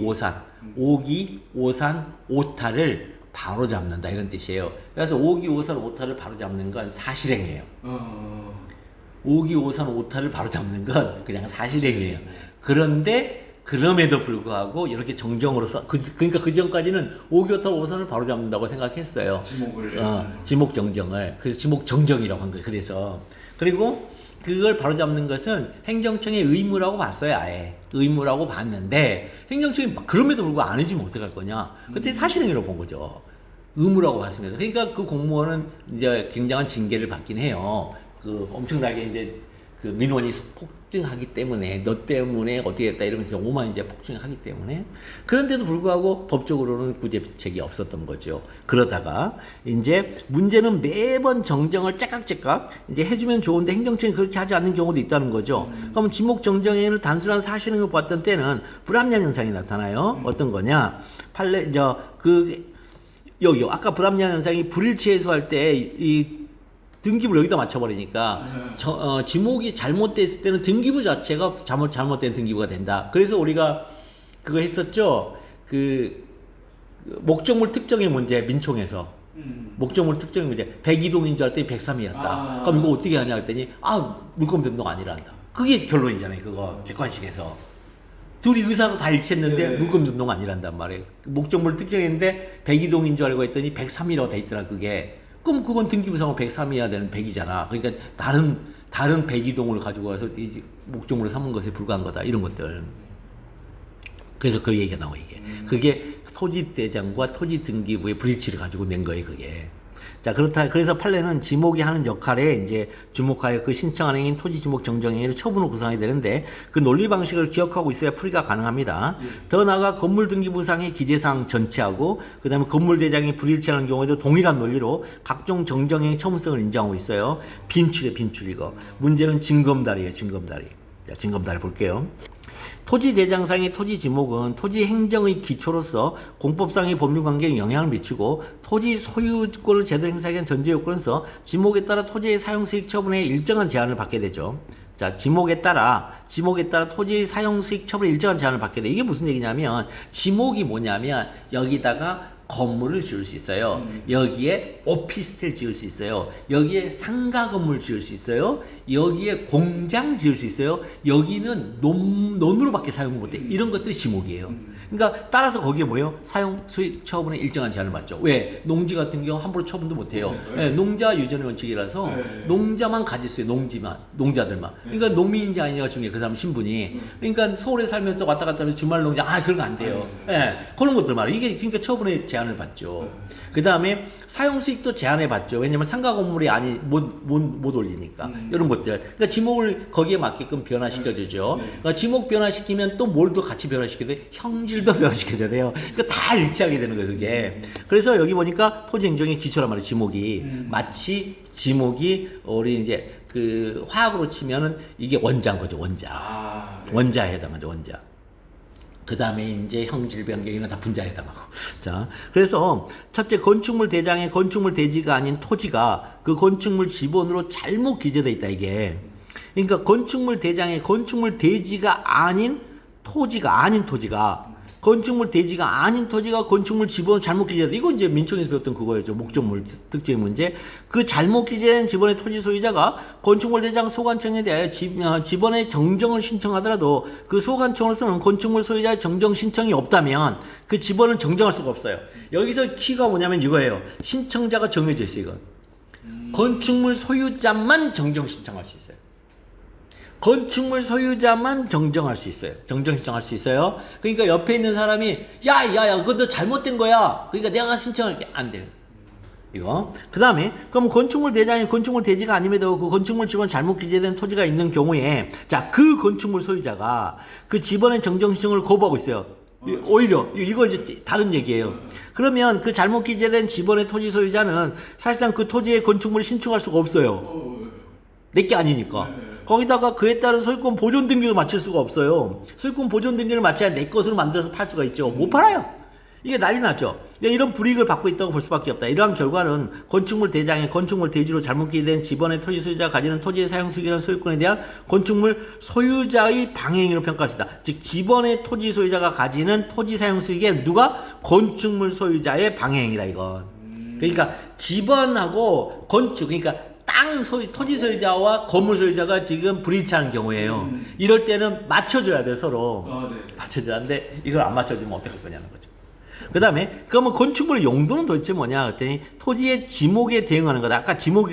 오산, 오탈을 바로 잡는다 이런 뜻이에요. 그래서 오기, 오산, 오탈을 바로 잡는 건 사실행위예요. 오기, 오산, 오탈을 바로 잡는 건 그냥 사실행위예요. 그런데 그럼에도 불구하고 이렇게 정정으로 그러니까 그 전까지는 오기, 오탈, 오산을 바로 잡는다고 생각했어요. 지목 정정을. 그래서 지목 정정이라고 한 거예요. 그리고 그걸 바로잡는 것은 행정청의 의무라고 봤어요. 아예 의무라고 봤는데 행정청이 그럼에도 불구하고 안 해주면 어떡할 거냐. 그때 사실행위로 본 거죠. 의무라고 봤으면서. 그러니까 그 공무원은 이제 굉장한 징계를 받긴 해요. 엄청나게 이제 그 민원이 폭증하기 때문에 너 때문에 어떻게 됐다 이러면서 오만 이제 폭증하기 때문에. 그런데도 불구하고 법적으로는 구제책이 없었던 거죠. 그러다가 이제 문제는 매번 정정을 째깍째깍 이제 해주면 좋은데 행정청이 그렇게 하지 않는 경우도 있다는 거죠. 그러면 지목 정정에는 단순한 사실을 봤던 때는 불합리한 현상이 나타나요. 어떤 거냐? 여기 아까 불합리한 현상이 불일치 해소할 때 이 등기부를 여기다 맞춰버리니까 지목이 잘못됐을 때는 등기부 자체가 잘못된 등기부가 된다. 그래서 우리가 그거 했었죠. 목적물 특정의 문제 민총에서 목적물 특정의 문제 102동인 줄 알았더니 103이었다. 그럼 이거 어떻게 하냐 했더니 물권 변동 아니란다. 그게 결론이잖아요. 그거 객관식에서 둘이 의사가 다 일치했는데 물권 변동 아니란단 말이에요. 목적물 특정했는데 102동인 줄 알고 했더니 103이라고 돼 있더라. 그게. 그럼 그건 등기부상으로 103이어야 되는 100이잖아. 그러니까 다른 102동을 가지고 와서 목적물을 삼은 것에 불과한 거다. 이런 것들. 그래서 그 얘기가 나와 이게. 그게 토지 대장과 토지 등기부의 불일치를 가지고 낸 거예요, 그게. 자, 그래서 판례는 지목이 하는 역할에 이제 주목하여 그 신청한 행위인 토지 지목 정정 행위를 처분으로 구성이 되는데 그 논리 방식을 기억하고 있어야 풀이가 가능합니다. 더 나아가 건물 등기부상의 기재사항 전체하고 그다음에 건물 대장이 불일치하는 경우에도 동일한 논리로 각종 정정 행위 처분성을 인정하고 있어요. 빈출이에요, 빈출 이거. 문제는 징검다리예요, 징검다리. 자, 징검다리 볼게요. 토지 대장상의 토지 지목은 토지 행정의 기초로서 공법상의 법률 관계에 영향을 미치고 토지 소유권을 제대로 행사하기 위한 전제 요건에서 지목에 따라 토지의 사용 수익 처분에 일정한 제한을 받게 되죠. 자, 지목에 따라 토지의 사용 수익 처분에 일정한 제한을 받게 돼. 이게 무슨 얘기냐면 지목이 뭐냐면 여기다가 건물을 지을 수 있어요. 여기에 오피스텔 지을 수 있어요. 여기에 상가 건물 지을 수 있어요. 여기에 공장 지을 수 있어요. 여기는 논으로밖에 사용을 못해. 이런 것들이 지목이에요. 그러니까 따라서 거기에 뭐예요? 사용 수익 처분에 일정한 제한을 받죠. 왜? 농지 같은 경우 함부로 처분도 못해요. 네, 농자 유전의 원칙이라서 농자만 가질 수 있어요. 농자들만. 그러니까 농민인지 아니냐가 중요해. 그 사람 신분이. 그러니까 서울에 살면서 왔다 갔다 하면서 주말 농장 그런 거 안 돼요. 그런 것들 말이에요. 이게 그러니까 처분에 제한을 받죠. 그 다음에 사용 수익도 제한해 받죠. 왜냐면 상가 건물이 못 올리니까. 이런 것들. 그러니까 지목을 거기에 맞게끔 변화시켜주죠. 그러니까 지목 변화시키면 또 뭘 또 같이 변화시켜야 돼? 형질도 변화시켜줘야 돼요. 그러니까 다 일치하게 되는 거예요, 그게. 그래서 여기 보니까 토지 행정의 기초란 말이에요, 지목이. 마치 지목이 우리 이제 그 화학으로 치면은 이게 원자인 거죠, 원자. 원자에 해당하죠, 원자. 그 다음에 이제 형질 변경 이건 다 분자에 해당하고. 자, 그래서 첫째 건축물 대장의 건축물 대지가 아닌 토지가 그 건축물 지번으로 잘못 기재되어 있다 이게. 그러니까 건축물 대장의 건축물 대지가 아닌 토지가 건축물 대지가 아닌 토지가 건축물 지번으로 잘못 기재되다. 이거 이제 민청에서 배웠던 그거였죠. 목적물 특징 문제. 그 잘못 기재된 지번의 토지 소유자가 건축물 대장 소관청에 대하여 지번의 정정을 신청하더라도 그 소관청으로서는 건축물 소유자의 정정 신청이 없다면 그 지번을 정정할 수가 없어요. 여기서 키가 뭐냐면 이거예요. 신청자가 정해져 있어요. 이건. 건축물 소유자만 정정 신청할 수 있어요. 건축물 소유자만 정정할 수 있어요. 정정 신청할 수 있어요. 그러니까 옆에 있는 사람이 야, 그것도 잘못된 거야. 그러니까 내가 신청할게. 안 돼요. 이거. 그 다음에 그럼 건축물 대장이 건축물 대지가 아님에도 그 건축물 지번 잘못 기재된 토지가 있는 경우에 자, 그 건축물 소유자가 그 지번의 정정 신청을 거부하고 있어요. 오히려 이거 이제 다른 얘기예요. 그러면 그 잘못 기재된 지번의 토지 소유자는 사실상 그 토지의 건축물을 신청할 수가 없어요. 내게 아니니까. 거기다가 그에 따른 소유권 보존 등기를 마칠 수가 없어요. 소유권 보존 등기를 마쳐야 내 것으로 만들어서 팔 수가 있죠. 못 팔아요. 이게 난리 났죠. 이런 불이익을 받고 있다고 볼 수밖에 없다. 이러한 결과는 건축물 대장의 건축물 대지로 잘못 기재된 지번의 토지 소유자가 가지는 토지의 사용 수익이라는 소유권에 대한 건축물 소유자의 방해행위로 평가할 수 있다. 즉 지번의 토지 소유자가 가지는 토지 사용 수익에 누가? 건축물 소유자의 방해행위다 이건. 그러니까 지번하고 건축 그러니까 토지 소유자와 건물 소유자가 지금 불일치하는 경우에요. 이럴 때는 맞춰줘야 돼요, 서로. 맞춰줘야 하는데 이걸 안 맞춰주면 어떡할 거냐는 거죠. 그 다음에 그러면 건축물의 용도는 도대체 뭐냐 그랬더니 토지의 지목에 대응하는 거다. 아까 지목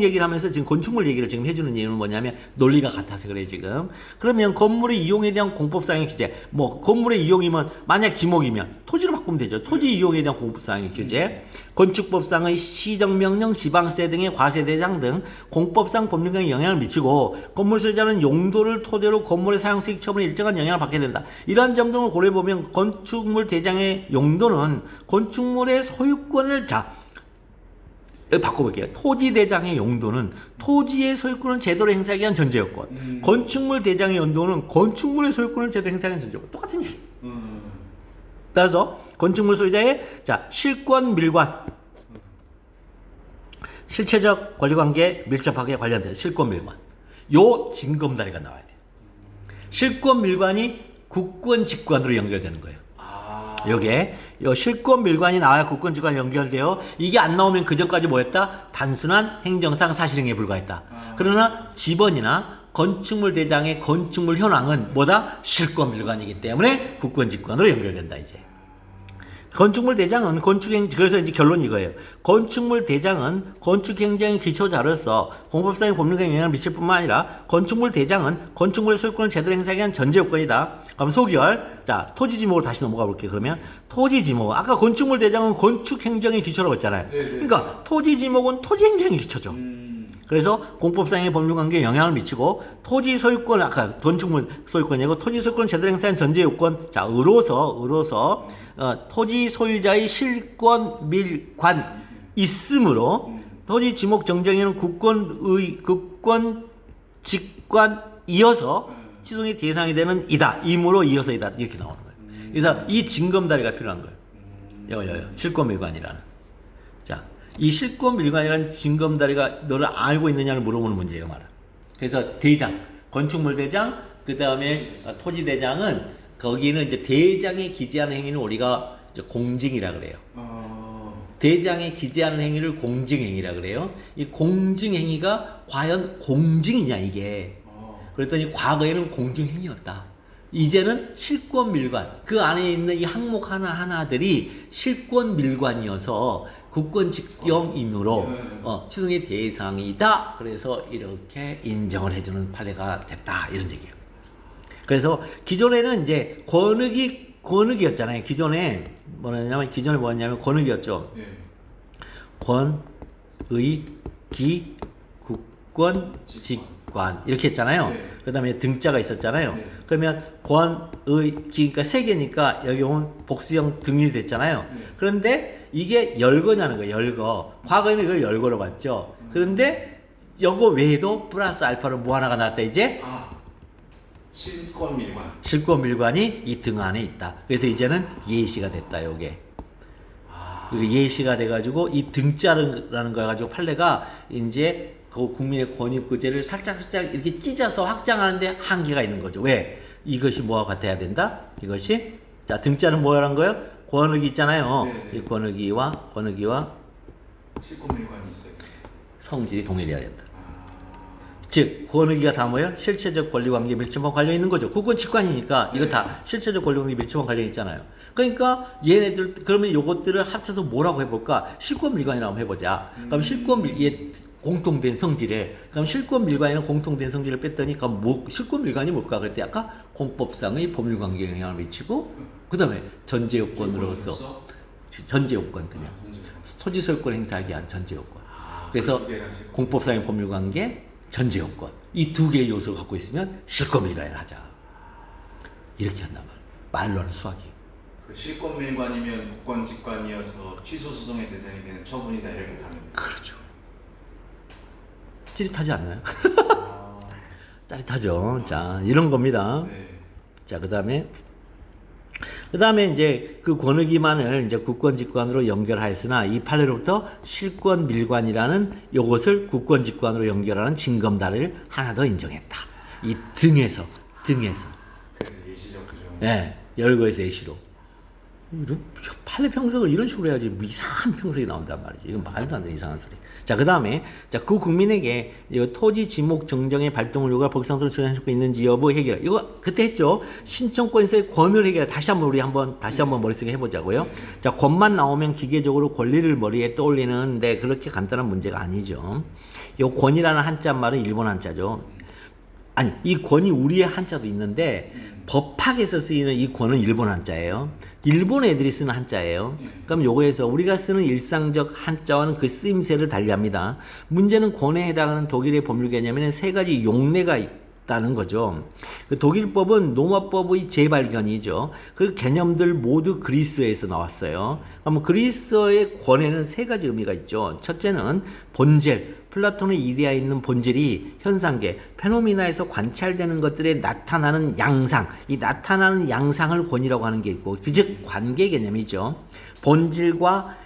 얘기를 하면서 지금 건축물 얘기를 지금 해주는 이유는 뭐냐면 논리가 같아서 그래 지금. 그러면 건물의 이용에 대한 공법상의 규제. 뭐 건물의 이용이면 만약 지목이면 토지로 바꾸면 되죠. 토지 이용에 대한 공법상의 규제. 건축법상의 시정명령, 지방세 등의 과세대상 등 공법상 법률에 영향을 미치고 건물 소유자는 용도를 토대로 건물의 사용 수익 처분에 일정한 영향을 받게 된다. 이러한 점 등을 고려해보면 건축물 대장의 용도는 건축물의 소유권을 바꿔볼게요. 토지 대장의 용도는 토지의 소유권을 제대로 행사하기 위한 전제 요건. 건축물 대장의 용도는 건축물의 소유권을 제대로 행사하기 위한 전제 요건. 똑같은 얘기. 따라서 건축물 소유자의 실권 밀관, 실체적 권리관계에 밀접하게 관련된 실권 밀관. 요 징검다리가 나와야 돼요. 실권 밀관이 국권 직관으로 연결되는 거예요. 요게 요 실권 밀관이 나와야 국권 직관이 연결돼요. 이게 안 나오면 그 전까지 뭐였다? 단순한 행정상 사실행위에 불과했다. 그러나 지번이나 건축물 대장의 건축물 현황은 뭐다? 실권 밀관이기 때문에 국권 직관으로 연결된다 이제. 건축물 대장은 그래서 이제 결론이 이거예요. 건축물 대장은 건축 행정의 기초자로서 공법상의 법률에 영향을 미칠 뿐만 아니라 건축물 대장은 건축물의 소유권을 제대로 행사하기 위한 전제 요건이다. 그럼 소결. 자, 토지 지목으로 다시 넘어가 볼게요. 그러면 토지 지목. 아까 건축물 대장은 건축 행정의 기초라고 했잖아요. 네, 네. 그러니까 토지 지목은 토지 행정의 기초죠. 그래서 공법상의 법률 관계에 영향을 미치고 토지 소유권 아까 건축물 소유권이고 토지 소유권 제대로 행사한 전제 요건 자 의로서 토지 소유자의 실권 밀관 있으므로 토지 지목 정정에는 국권 직관 이어서 취소의 대상이 되는 이다 이므로 이어서이다 이렇게 나오는 거예요. 그래서 이 징검다리가 필요한 거예요. 실권 밀관이라는. 자. 이 실권 밀관이라는 징검다리가 너를 알고 있느냐를 물어보는 문제예요, 말은. 그래서 대장, 건축물 대장, 그 다음에 토지 대장은 거기는 이제 대장에 기재하는 행위는 우리가 이제 공증이라 그래요. 대장에 기재하는 행위를 공증행위라 그래요. 이 공증행위가 과연 공증이냐 이게. 그랬더니 과거에는 공증행위였다. 이제는 실권 밀관, 그 안에 있는 이 항목 하나하나들이 실권 밀관이어서 국권 직경이므로 취소의 대상이다. 그래서 이렇게 인정을 해주는 판례가 됐다. 이런 얘기예요. 그래서 기존에는 이제 권익이었잖아요. 기존에 뭐였냐면 권익이었죠. 권, 기, 국권, 직관 이렇게 했잖아요. 그 다음에 등자가 있었잖아요. 그러면 권, 기, 그러니까 세 개니까 여기 오면 복수형 등이 됐잖아요. 그런데 이게 열거냐는 거예요. 열거. 과거에는 이걸 열거로 봤죠. 그런데 요거 외에도 플러스 알파로 뭐 하나가 나왔다 이제? 실권 밀관. 실권 밀관이 이 등 안에 있다. 그래서 이제는 예시가 됐다 요게. 예시가 돼가지고 이 등자라는 걸 가지고 판례가 이제 그 국민의 권익구제를 살짝 이렇게 찢어서 확장하는데 한계가 있는 거죠. 왜? 이것이 뭐와 같아야 된다? 이것이 자 등자는 뭐라는 거예요? 권익이 있잖아요. 이 권익이와 실권 밀관이 있어요. 성질이 동일해야 된다. 즉 권익이가 다 뭐예요? 실체적 권리관계 밀접한 관련이 있는 거죠. 국권 직관이니까 이거 다 실체적 권리관계 밀접한 관련이 있잖아요. 그러니까 얘네들 그러면 요것들을 합쳐서 뭐라고 해볼까? 실권 밀관이라고 한번 해보자. 그럼 공통된 성질에 그럼 실권 밀관에는 공통된 성질을 뺐더니 그럼 실권 밀관이 뭘까? 그랬더니 아까 공법상의 법률 관계에 영향을 미치고 그 다음에 전제 요건으로서 전제 요건 그냥 토지 소유권 행사하기 위한 전제 요건. 그래서 공법상의 법률 관계 전제 요건 이 두 개의 요소를 갖고 있으면 실권 밀관을 하자. 이렇게 한단 말이야. 말로는 수학이. 그 실권 밀관이면 국권 직관이어서 취소 소송의 대상이 되는 처분이다 이렇게 가면 돼요. 그렇죠. 찌릿하지 않나요? 짜릿하죠. 자, 이런 겁니다. 자, 그 다음에 이제 그 권익위만을 이제 국권 직관으로 연결하였으나 이 판례로부터 실권 밀관이라는 요것을 국권 직관으로 연결하는 징검다리를 하나 더 인정했다. 이 등에서. 그래서 예시적 그죠? 네, 열거에서 예시로. 판례 평석을 이런 식으로 해야지 뭐 이상한 평석이 나온단 말이지. 이건 말도 안 되는 이상한 소리. 자, 그 다음에 그 국민에게 이 토지 지목 정정의 발동 요구가 법상으로 출연할 수 있는지 여부 해결. 이거 그때 했죠. 신청권에서의 권을 해결. 다시 한번 머릿속에 해보자고요. 자, 권만 나오면 기계적으로 권리를 머리에 떠올리는데 그렇게 간단한 문제가 아니죠. 요 권이라는 한자 말은 일본 한자죠. 아니, 이 권이 우리의 한자도 있는데 법학에서 쓰이는 이 권은 일본 한자예요. 일본 애들이 쓰는 한자예요. 그럼 요거에서 우리가 쓰는 일상적 한자와는 그 쓰임새를 달리합니다. 문제는 권에 해당하는 독일의 법률 개념에는 세 가지 용례가 있다는 거죠. 그 독일법은 로마법의 재발견이죠. 그 개념들 모두 그리스에서 나왔어요. 그럼 그리스어의 권에는 세 가지 의미가 있죠. 첫째는 본질, 플라톤의 이데아에 있는 본질이 현상계, 페노미나에서 관찰되는 것들에 나타나는 양상, 이 나타나는 양상을 권이라고 하는 게 있고, 즉 관계 개념이죠. 본질과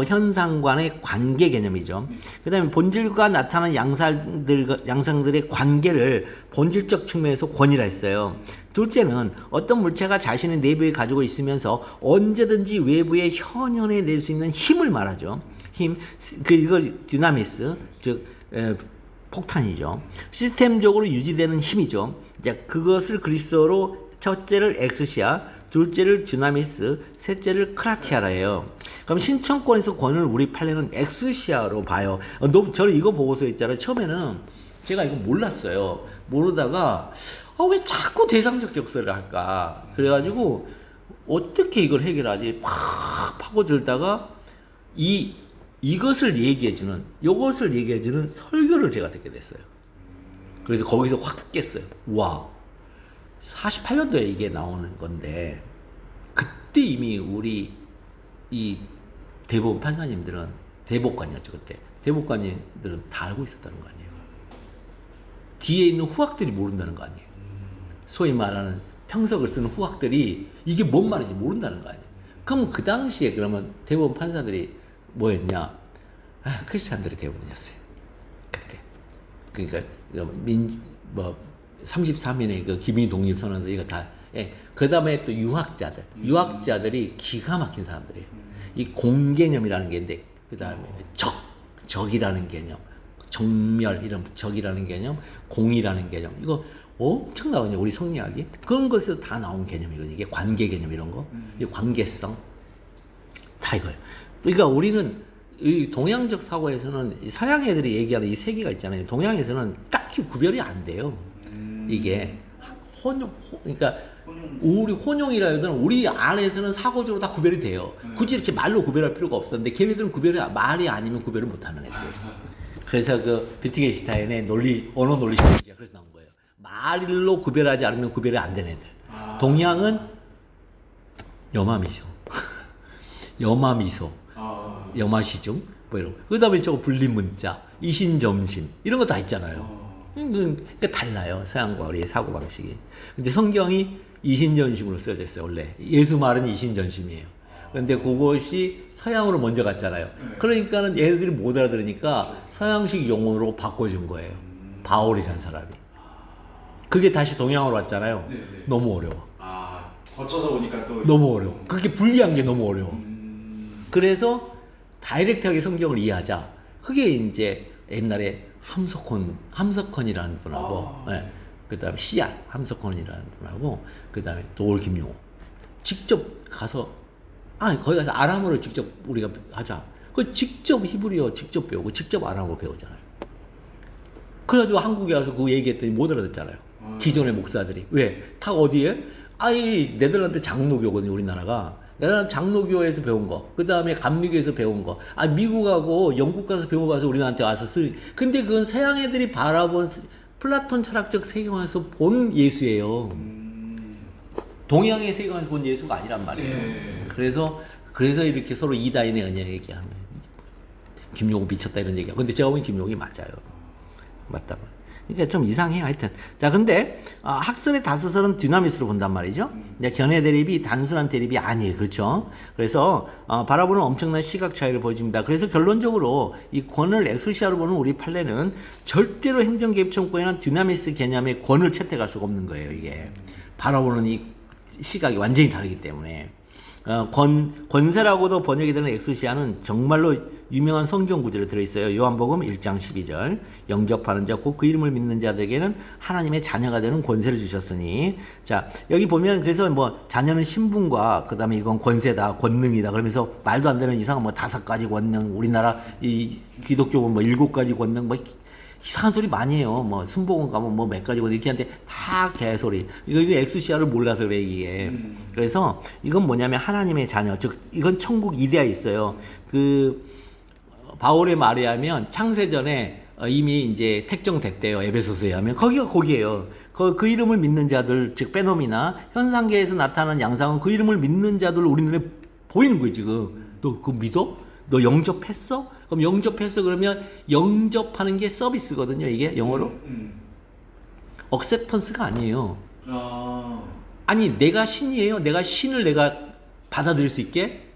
현상 간의 관계 개념이죠. 그 다음에 본질과 나타나는 양상들의 관계를 본질적 측면에서 권이라 했어요. 둘째는 어떤 물체가 자신의 내부에 가지고 있으면서 언제든지 외부에 현현해 낼 수 있는 힘을 말하죠. 힘, 이걸 디나미스, 즉 폭탄이죠. 시스템적으로 유지되는 힘이죠. 이제 그것을 그리스어로 첫째를 엑스시아, 둘째를 듀나미스, 셋째를 크라티아라예요. 그럼 신청권에서 권을 우리 판례는 엑스시아로 봐요. 저는 이거 보고서 있잖아요. 처음에는 제가 이거 몰랐어요. 모르다가 왜 자꾸 대상적 격설을 할까? 그래가지고 어떻게 이걸 해결하지? 팍 파고들다가 이것을 얘기해주는, 요것을 얘기해주는 설교를 제가 듣게 됐어요. 그래서 거기서 확 깼어요. 와, 48년도에 이게 나오는 건데, 그때 이미 우리 이 대법원 판사님들은, 대법관이었죠, 그때. 대법관님들은 다 알고 있었다는 거 아니에요. 뒤에 있는 후학들이 모른다는 거 아니에요. 소위 말하는 평석을 쓰는 후학들이 이게 뭔 말인지 모른다는 거 아니에요. 그럼 그 당시에 그러면 대법원 판사들이 뭐였냐? 크리스찬들이 대부분이었어요. 그때. 그러니까 33인의 그 기미 독립선언서 이거 다. 예. 그 다음에 또 유학자들이 기가 막힌 사람들이에요. 이 공개념이라는 게 있는데, 그 다음에 적이라는 개념, 정멸 이런 적이라는 개념, 공이라는 개념, 이거 엄청나거든요. 우리 성리학이 그런 것에서 다 나온 개념이거든요. 이게 관계 개념 이런 거, 이 관계성 다 이거예요. 그러니까 우리는 이 동양적 사고에서는 이 서양 애들이 얘기하는 이 세 개가 있잖아요. 동양에서는 딱히 구별이 안 돼요. 이게 그러니까 우리 혼용이라 해도 우리 안에서는 사고적으로 다 구별이 돼요. 굳이 이렇게 말로 구별할 필요가 없었는데 걔네들은 말이 아니면 구별을 못하는 애들이에요. 그래서 그 비트겐슈타인의 언어 논리 시험지가 그래서 나온 거예요. 말로 구별하지 않으면 구별이 안 되는 애들. 동양은 여마미소, 여마시중 뭐 이런 거. 그다음에 저거 분리문자, 이신점심 이런 거 다 있잖아요. 그러니까 달라요. 서양과 우리의 사고 방식이. 근데 성경이 이신전심으로 쓰여져 있어요. 원래 예수 말은 이신전심이에요. 근데 그것이 서양으로 먼저 갔잖아요. 그러니까는 얘네들이 못 알아들으니까 서양식 용어로 바꿔준 거예요. 바울이라는 사람이. 그게 다시 동양으로 왔잖아요. 네네. 너무 어려워. 거쳐서 오니까 또 너무 어려워. 그렇게 분리한 게 너무 어려워. 그래서 다이렉트하게 성경을 이해하자. 그게 이제 옛날에 함석헌이라는 분하고, 그 다음에 시야 함석헌이라는 분하고, 그 다음에 도올 김용호. 직접 가서, 거기 가서 아람어를 직접 우리가 하자. 그 직접 히브리어 직접 배우고, 직접 아람어 배우잖아요. 그래가지고 한국에 와서 그거 얘기했더니 못 알아듣잖아요. 기존의 목사들이. 왜? 다 어디에? 네덜란드 장로교거든요, 우리나라가. 내가 장로교에서 배운 거, 그 다음에 감리교에서 배운 거, 미국하고 영국 가서 배우고 가서 우리나라한테 와서 근데 그건 서양 애들이 바라본 플라톤 철학적 세계관에서 본 예수예요. 동양의 세계관에서 본 예수가 아니란 말이에요. 예. 그래서 이렇게 서로 이다인의 은혜 얘기하는 거예요. 김용호 미쳤다 이런 얘기하고. 근데 제가 보기엔 김용호이 맞아요. 맞다. 그러니까 좀 이상해요. 하여튼. 자, 근데 학설의 다수설은 디나미스로 본단 말이죠. 견해 대립이 단순한 대립이 아니에요. 그렇죠? 그래서 바라보는 엄청난 시각 차이를 보여줍니다. 그래서 결론적으로 이 권을 엑스시아로 보는 우리 판례는 절대로 행정 개입 청구에는 디나미스 개념의 권을 채택할 수가 없는 거예요. 이게 바라보는 이 시각이 완전히 다르기 때문에. 권세라고도 번역이 되는 엑스시아는 정말로 유명한 성경 구절에 들어있어요. 요한복음 1장 12절 영접하는 자 곧 그 이름을 믿는 자들에게는 하나님의 자녀가 되는 권세를 주셨으니. 자, 여기 보면 그래서 뭐 자녀는 신분과 그 다음에 이건 권세다, 권능이다 그러면서 말도 안 되는 이상한 뭐 5가지 권능, 우리나라 이 기독교 뭐 7가지 권능 뭐 이상한 소리 많이 해요. 뭐 순복음 가면 뭐 몇 가지고 이렇게 하는데 다 개소리. 이거 엑스시아를 몰라서 그래 이게. 그래서 이건 뭐냐면 하나님의 자녀, 즉 이건 천국 이데아 있어요. 그 바울의 말에 하면 창세전에 이미 이제 택정됐대요. 에베소서에 하면 거기에요. 그 이름을 믿는 자들, 즉 베놈이나 현상계에서 나타나는 양상은 그 이름을 믿는 자들 우리 눈에 보이는 거예요 지금. 너 그거 믿어? 너 영접했어? 그럼 영접했어 그러면 영접하는 게 서비스거든요. 이게 영어로 acceptance가 아니에요. 아니 내가 신이에요. 내가 신을 내가 받아들일 수 있게?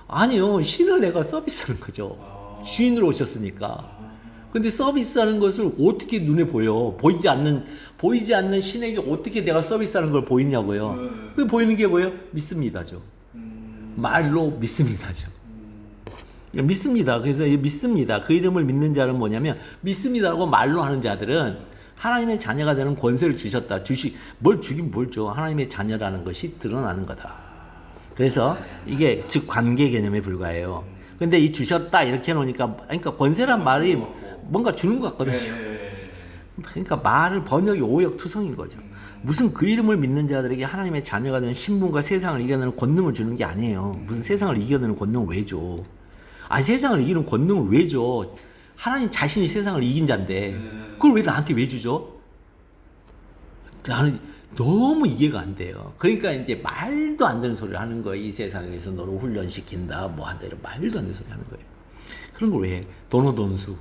아니요. 신을 내가 서비스하는 거죠. 주인으로 오셨으니까. 근데 서비스하는 것을 어떻게 눈에 보여? 보이지 않는 신에게 어떻게 내가 서비스하는 걸 보이냐고요. 그 보이는 게 뭐예요? 믿습니다죠. 말로 믿습니다죠. 믿습니다. 그래서 믿습니다. 그 이름을 믿는 자는 뭐냐면 믿습니다라고 말로 하는 자들은 하나님의 자녀가 되는 권세를 주셨다. 뭘 주긴 뭘 줘. 하나님의 자녀라는 것이 드러나는 거다. 그래서 이게 즉 관계 개념에 불과해요. 근데 이 주셨다 이렇게 해놓으니까 그러니까 권세란 말이 뭔가 주는 것 같거든요. 그러니까 말을 번역이 오역투성인 거죠. 무슨 그 이름을 믿는 자들에게 하나님의 자녀가 되는 신분과 세상을 이겨내는 권능을 주는 게 아니에요. 무슨 세상을 이겨내는 권능을 왜 줘? 아니 세상을 이기는 권능을 왜 줘? 하나님 자신이 세상을 이긴 자인데 그걸 왜 나한테 왜 주죠? 나는 너무 이해가 안 돼요. 그러니까 이제 말도 안 되는 소리를 하는 거예요. 이 세상에서 너를 훈련시킨다 뭐 한다 이런 말도 안 되는 소리 하는 거예요. 그런 걸 왜 해? 도노돈수,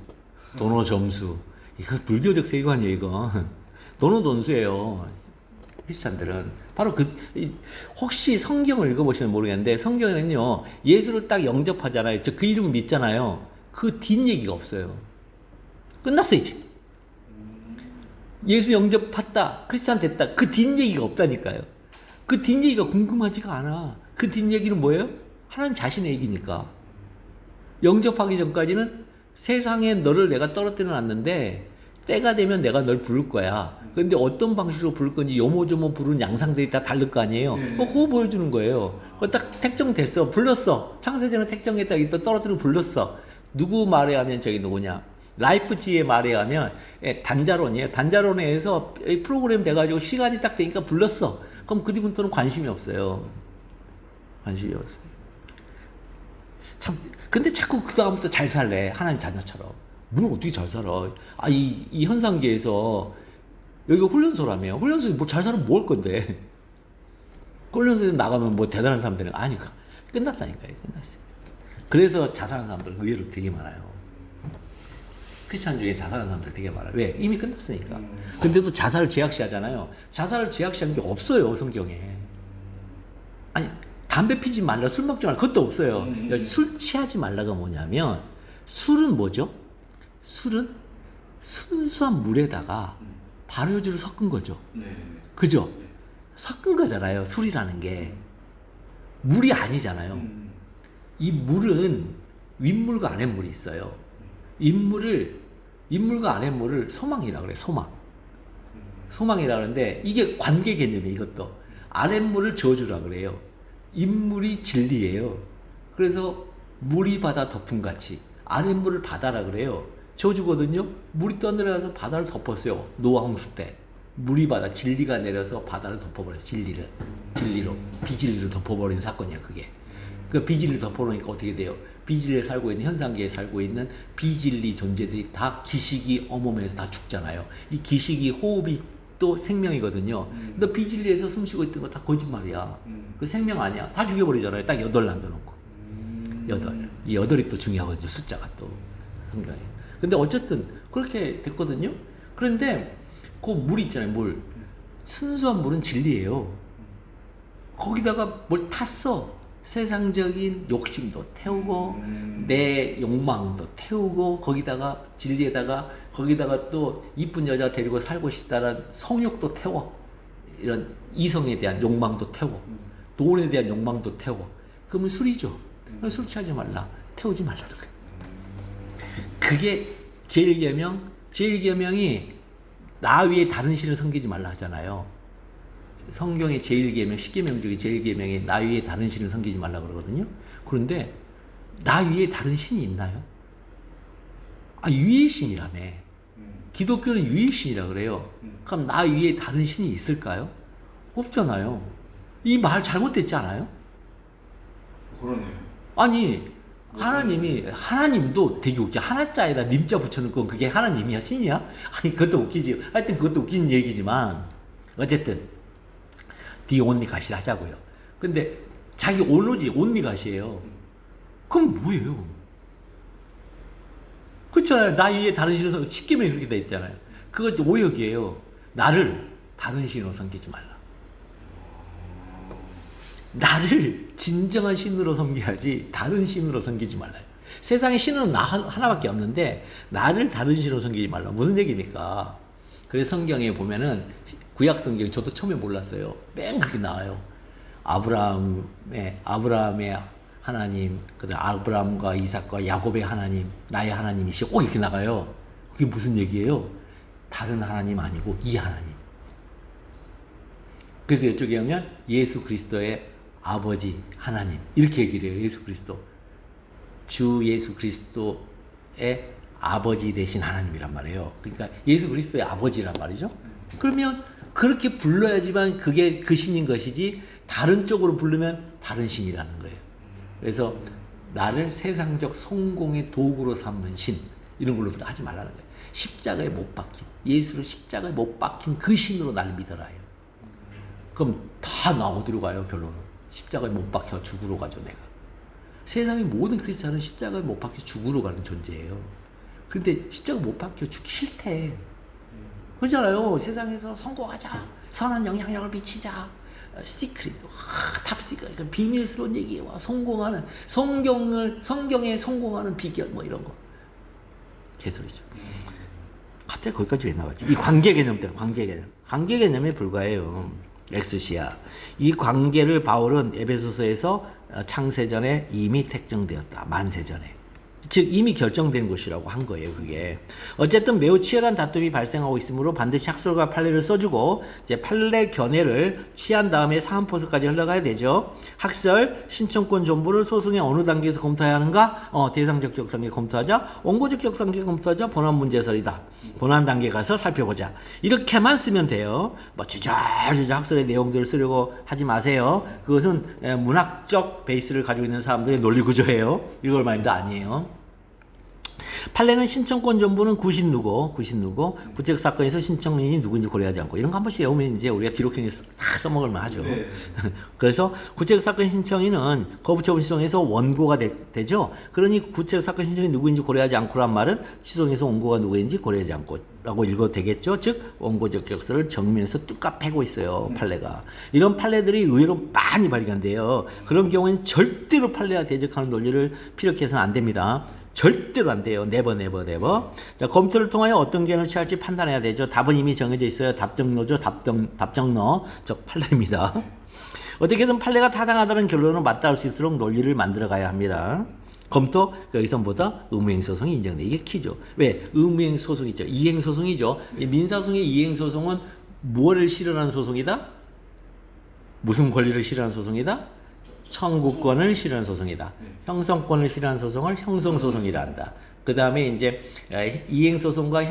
도노점수 이거 불교적 세관이에요 이거. 도노돈수예요. 크리스찬들은 바로 혹시 성경을 읽어보시면 모르겠는데 성경에는요 예수를 딱 영접하잖아요. 그 이름을 믿잖아요. 그 뒷얘기가 없어요. 끝났어 이제. 예수 영접했다, 크리스찬 됐다. 그 뒷얘기가 없다니까요. 그 뒷얘기가 궁금하지가 않아. 그 뒷얘기는 뭐예요? 하나님 자신의 얘기니까. 영접하기 전까지는 세상에 너를 내가 떨어뜨려 놨는데 때가 되면 내가 널 부를 거야. 근데 어떤 방식으로 부를 건지 요모조모 부르는 양상들이 다 다를 거 아니에요. 그거 보여주는 거예요. 그거 딱 택정됐어. 불렀어. 창세전에 택정했다. 또 떨어뜨리고 불렀어. 누구 말에 하면 저기 누구냐. 라이프치히의 말에 하면 단자론이에요. 단자론에 의해서 프로그램 돼가지고 시간이 딱 되니까 불렀어. 그럼 그 뒤부터는 관심이 없어요. 관심이 없어요. 참, 근데 자꾸 그 다음부터 잘 살래. 하나님 자녀처럼. 뭘 어떻게 잘 살아. 이 현상계에서 여기가 훈련소라며. 훈련소에서 뭐 잘 살면 뭐 할 건데. 훈련소에서 나가면 뭐 대단한 사람 되는 거 아니까. 끝났다니까요. 끝났어요. 그래서 자살한 사람들 의외로 되게 많아요. 크리스찬 중에 자살한 사람들 되게 많아요. 왜? 이미 끝났으니까. 근데도 자살을 제약시하잖아요. 자살을 제약시한 게 없어요, 성경에. 아니, 담배 피지 말라, 술 먹지 말라, 그것도 없어요. 술 취하지 말라가 뭐냐면, 술은 뭐죠? 술은 순수한 물에다가 발효주를 섞은 거죠. 그죠? 섞은 거잖아요, 술이라는 게. 물이 아니잖아요. 이 물은 윗물과 아랫물이 있어요. 윗물과 아랫물을 소망이라고 그래요. 소망이라고 그러는데 이게 관계 개념이에요. 이것도 아랫물을 저주라고 그래요. 윗물이 진리예요. 그래서 물이 바다 덮음같이 아랫물을 바다라 그래요. 저주거든요. 물이 떠내려가서 바다를 덮었어요. 노아 홍수 때 물이 바다 진리가 내려서 바다를 덮어버렸어요. 진리로 비진리로 덮어버린 사건이야 그게. 그 비진리를 덮어놓으니까 어떻게 돼요? 비진리에 살고 있는 현상계에 살고 있는 비진리 존재들이 다 기식이 어머면에서 다 죽잖아요. 이 기식이 호흡이 또 생명이거든요. 근데 비진리에서 숨쉬고 있던 거 다 거짓말이야. 그 생명 아니야. 다 죽여버리잖아요. 딱 8 남겨놓고. 8. 이 8이 또 중요하거든요. 숫자가 또 성경에. 근데 어쨌든 그렇게 됐거든요. 그런데 그 물이 있잖아요. 물. 순수한 물은 진리예요. 거기다가 뭘 탔어. 세상적인 욕심도 태우고 내 욕망도 태우고 거기다가 진리에다가 거기다가 또 이쁜 여자 데리고 살고 싶다는 성욕도 태워. 이런 이성에 대한 욕망도 태워. 돈에 대한 욕망도 태워. 그러면 술이죠. 술 취하지 말라. 태우지 말라는 거예요. 그게 제1계명이 나 위에 다른 신을 섬기지 말라 하잖아요. 성경의 제1계명, 10계명 중에 제1계명이 나 위에 다른 신을 섬기지 말라 그러거든요. 그런데 나 위에 다른 신이 있나요? 위의 신이라며. 기독교는 위의 신이라 그래요. 그럼 나 위에 다른 신이 있을까요? 없잖아요. 이 말 잘못됐지 않아요? 그러네요. 아니 하나님도 되게 웃겨. 하나자에다 님자 붙여놓고 그게 하나님이야 신이야? 아니 그것도 웃기지. 하여튼 그것도 웃기는 얘기지만 어쨌든 the only God이 하자고요. 근데 자기 오로지 only God이에요. 그럼 뭐예요? 그렇잖아요. 나 위에 다른 신으로 십계명이 그렇게 돼 있잖아요. 그거 오역이에요. 나를 다른 신으로 섬기지 말라. 나를 진정한 신으로 섬겨야지 다른 신으로 섬기지 말라요. 세상에 신은 나 하나밖에 없는데 나를 다른 신으로 섬기지 말라. 무슨 얘기입니까? 그래서 성경에 보면은 구약 성경 저도 처음에 몰랐어요. 맨 그렇게 나와요. 아브라함의 하나님, 그다음 아브라함과 이삭과 야곱의 하나님, 나의 하나님이시오. 이렇게 나가요. 그게 무슨 얘기예요? 다른 하나님 아니고 이 하나님. 그래서 이쪽에 오면 예수 그리스도의 아버지 하나님 이렇게 얘기를 해요. 예수 그리스도. 주 예수 그리스도의 아버지 되신 하나님이란 말이에요. 그러니까 예수 그리스도의 아버지란 말이죠. 그러면 그렇게 불러야지만 그게 그 신인 것이지 다른 쪽으로 부르면 다른 신이라는 거예요. 그래서 나를 세상적 성공의 도구로 삼는 신 이런 걸로 하지 말라는 거예요. 십자가에 못 박힌 예수를 십자가에 못 박힌 그 신으로 나를 믿어라요. 그럼 다 나 어디로 가요? 결론은 십자가에 못 박혀 죽으러 가죠. 내가 세상의 모든 크리스찬은 십자가에 못 박혀 죽으러 가는 존재예요. 그런데 십자가 못 박혀 죽기 싫대. 그렇잖아요. 세상에서 성공하자, 선한 영향력을 미치자, 시크릿, 탑시크, 비밀스러운 얘기와 성공하는 성경에 성공하는 비결 뭐 이런 거 개소리죠. 갑자기 거기까지 왜 나왔지? 이 관계 개념 때문에 관계 개념에 불과해요. 엑스시아. 이 관계를 바울은 에베소서에서 창세전에 이미 택정되었다. 만세전에. 즉 이미 결정된 것이라고 한 거예요. 그게 어쨌든 매우 치열한 다툼이 발생하고 있으므로 반드시 학설과 판례를 써주고 이제 판례 견해를 취한 다음에 사안포서까지 흘러가야 되죠. 학설, 신청권 존부를 소송의 어느 단계에서 검토해야 하는가? 대상적 격단계 검토하자, 원고적 격단계 검토하자, 본안 문제설이다. 본안 단계 가서 살펴보자. 이렇게만 쓰면 돼요. 뭐 주저주저 학설의 내용들을 쓰려고 하지 마세요. 그것은 문학적 베이스를 가지고 있는 사람들의 논리 구조예요. 이걸 말도 아니에요. 판례는 신청권 존부는 구신 누구, 구책 사건에서 신청인이 누구인지 고려하지 않고 이런 거 한 번씩 외우면 이제 우리가 기록형에 다 써먹을만 하죠. 네. 그래서 구책 사건 신청인은 거부처분 시송에서 원고가 되죠. 그러니 구책 사건 신청인이 누구인지 고려하지 않고란 말은 시송에서 원고가 누구인지 고려하지 않고라고 읽어도 되겠죠. 즉 원고적 격서를 정면에서 뚝까 패고 있어요. 판례가. 이런 판례들이 의외로 많이 발견돼요. 그런 경우에는 절대로 판례와 대적하는 논리를 피력해서는 안 됩니다. 절대로 안 돼요. 네버. 자, 검토를 통하여 어떤 견해를 취할지 판단해야 되죠. 답은 이미 정해져 있어요. 답정너죠. 답정너. 즉 판례입니다. 어떻게든 판례가 타당하다는 결론을 맞닿을 수 있도록 논리를 만들어 가야 합니다. 검토, 여기서 뭐다? 의무행소송이 인정돼. 이게 키죠. 왜? 의무행소송이죠. 이행소송이죠. 민사소송의 이행소송은 뭐를 실현한 소송이다? 무슨 권리를 실현한 소송이다? 청구권을 실현한 소송이다. 형성권을 실현한 소송을 형성소송이라 한다. 그 다음에 이제 이행소송과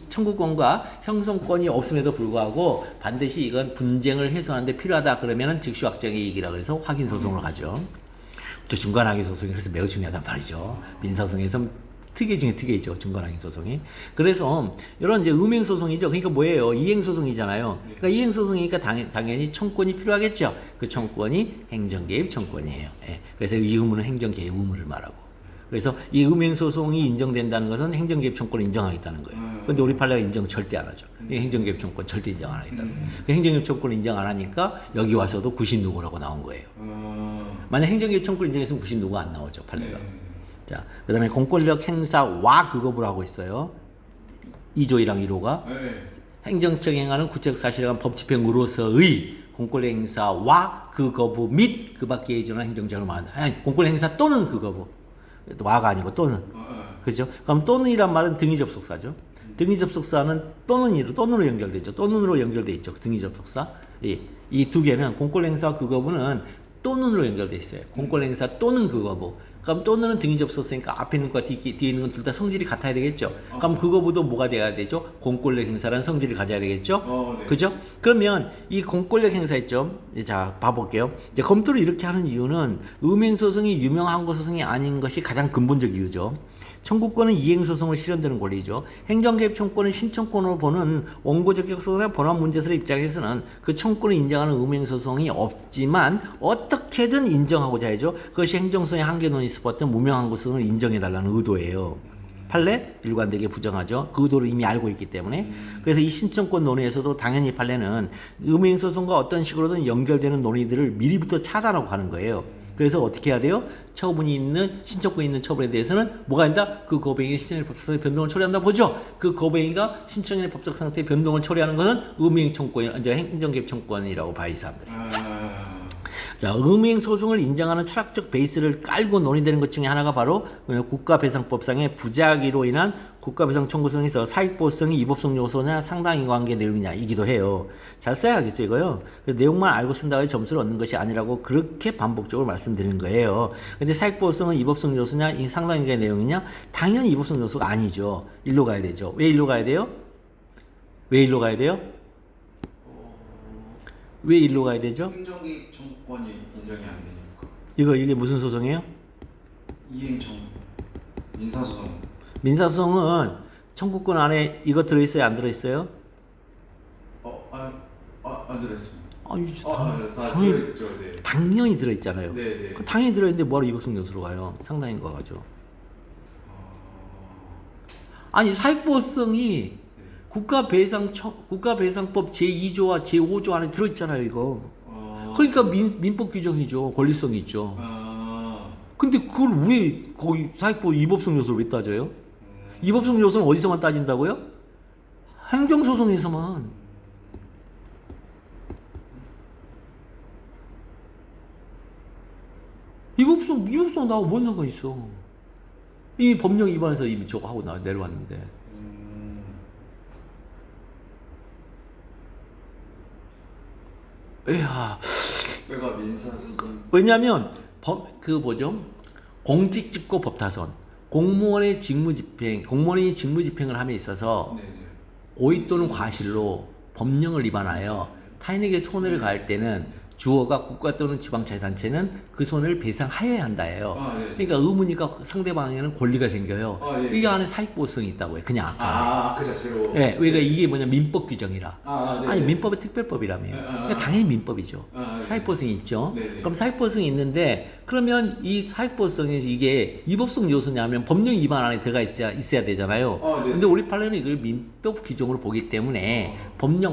청구권과 형성권이 없음에도 불구하고 반드시 이건 분쟁을 해소하는데 필요하다 그러면은 즉시 확정의 이익이라 그래서 확인소송으로 가죠. 또 중간항의 소송이 그래서 매우 중요하단 말이죠. 민사소송에서 특혜 중에 특혜죠. 중간항의 소송이. 그래서 이런 이제 음행소송이죠. 그러니까 뭐예요? 이행소송이잖아요. 그러니까 이행소송이니까 당연히 청권이 필요하겠죠. 그 청권이 행정개입 청권이에요. 예. 그래서 이 의무는 행정개입 의무를 말하고. 그래서 이 음행소송이 인정된다는 것은 행정개입 청권을 인정하겠다는 거예요. 그런데 우리 판례가 인정 절대 안 하죠. 행정개입 청권 절대 인정 안 하겠다는 거예요. 행정개입 청권을 인정 안 하니까 여기 와서도 구신누구라고 나온 거예요. 만약 행정개입 청권을 인정했으면 구신누구 안 나오죠. 판례가. 자, 그 다음에 공권력 행사와 그거부로 하고 있어요. 2조 1항 1호가 행정청이 행하는 구책 사실에 관한 법 집행으로서의 공권력 행사와 그 거부 및 그 밖에 예정한 행정적으로 말한다. 아니, 공권력 행사 또는 그 거부. 와가 아니고 또는. 그죠? 그럼 또는이란 말은 등위 접속사죠. 등위 접속사는 또는으로 연결되죠. 또는으로 연결돼 있죠. 등위 접속사. 이 두 개는 공권력 행사와 그 거부는 또는으로 연결돼 있어요. 공권력 행사 또는 그 거부. 그럼 또는 등위 접속사니까 앞에 있는 것과 뒤에 있는 건 둘 다 성질이 같아야 되겠죠. 그럼 그거보다 뭐가 돼야 되죠? 공권력 행사라는 성질을 가져야 되겠죠. 네. 그죠? 그러면 이 공권력 행사 있죠. 자, 봐볼게요. 이제 검토를 이렇게 하는 이유는 음행소송이 유명한 소송이 아닌 것이 가장 근본적 이유죠. 청구권은 이행소송을 실현되는 권리죠. 행정개입 청구권은 신청권으로 보는 원고적 격소나 본안 문제설의 입장에서는 그 청구권을 인정하는 음행소송이 없지만 어떻게든 인정하고자 해죠. 그것이 행정소송의 한계론이 있었던 무명항고소송을 인정해달라는 의도예요. 판례? 일관되게 부정하죠. 그 의도를 이미 알고 있기 때문에. 그래서 이 신청권 논의에서도 당연히 판례는 음행소송과 어떤 식으로든 연결되는 논의들을 미리부터 차단하고 가는 거예요. 그래서 어떻게 해야 돼요? 신청권이 있는 처분에 대해서는 뭐가 된다? 그 거부행위 신청인의 법적 상태 변동을 처리한다 보죠? 그 거부행위가 신청인의 법적 상태 변동을 처리하는 것은 음행 청권이, 이제 행정개입 청권이라고 봐요, 이 사람들이. 자, 음행 소송을 인정하는 철학적 베이스를 깔고 논의되는 것 중에 하나가 바로 국가배상법상의 부작위로 인한 국가배상 청구성에서 사익보호성이 이법성 요소냐 상당인과관계 내용이냐이기도 해요. 잘 써야겠죠 이거요. 내용만 알고 쓴다고 해서 점수를 얻는 것이 아니라고 그렇게 반복적으로 말씀드리는 거예요. 근데 사익보호성은 이법성 요소냐 이 상당인과관계 내용이냐? 당연히 이법성 요소가 아니죠. 일로 가야 되죠. 왜 일로 가야 돼요? 왜 일로 가야 돼요? 왜 일로 가야 되죠? 행정기 청구권이 인정이 안 되니까. 이게 무슨 소송이에요? 이행청 민사소송. 민사소송은 청구권 안에 이거 들어있어요? 안 들어있어요? 안 들었습니다. 아니, 다 당연히, 들어있죠. 네. 당연히 들어있잖아요. 네. 그럼 당연히 들어있는데 뭐하러 이법성 요소로 가요? 상당인과 가죠. 아니 사익보호성이 국가배상법 제2조와 제5조 안에 들어있잖아요 이거. 그러니까 민법 규정이죠. 권리성이 있죠. 근데 그걸 왜 거기 사익보호 이법성 요소를 왜 따져요? 이법성 요소는 어디서만 따진다고요? 행정소송에서만. 이법성 나하고 뭔 상관 있어? 이 법령 위반해서 이미 저거 하고 내려왔는데. 이야. 왜가 민사소송? 왜냐하면 공직집고 법타선, 공무원이 직무집행을 함에 있어서 네네. 고의 또는 과실로 법령을 위반하여 타인에게 손해를 가할 때는 주어가 국가 또는 지방자치단체는 그 손해를 배상하여야 한다예요. 네. 그러니까 의무니까 상대방에는 권리가 생겨요. 네. 이게 안에 사익보호성이 있다고요. 그냥 아까. 그 자체로. 네, 그러니까 이게 뭐냐 민법 규정이라. 네. 아니 민법의 특별법이라며요. 그러니까 당연히 민법이죠. 네. 사익보호성이 있죠. 네. 그럼 사익보호성이 있는데 그러면 이 사익보호성에서 이게 이법성 요소냐면 법령 위반 안에 들어가 있어야 되잖아요. 네. 근데 우리 판례는 이걸 민법 규정으로 보기 때문에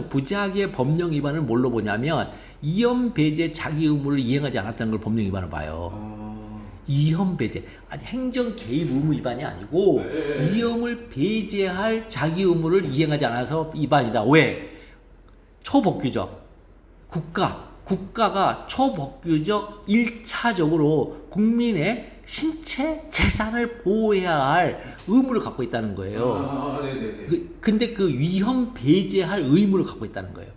부작위의 법령 위반을 뭘로 보냐면 이연 배제 자기 의무를 이행하지 않았다는 걸 법령 위반으로 봐요. 이연 배제 아니 행정 개입 의무 위반이 아니고 이연을 배제할 자기 의무를 이행하지 않아서 위반이다. 왜? 초법규적 국가가 초법규적 1차적으로 국민의 신체 재산을 보호해야 할 의무를 갖고 있다는 거예요. 네네네. 근데 그 위험 배제할 의무를 갖고 있다는 거예요.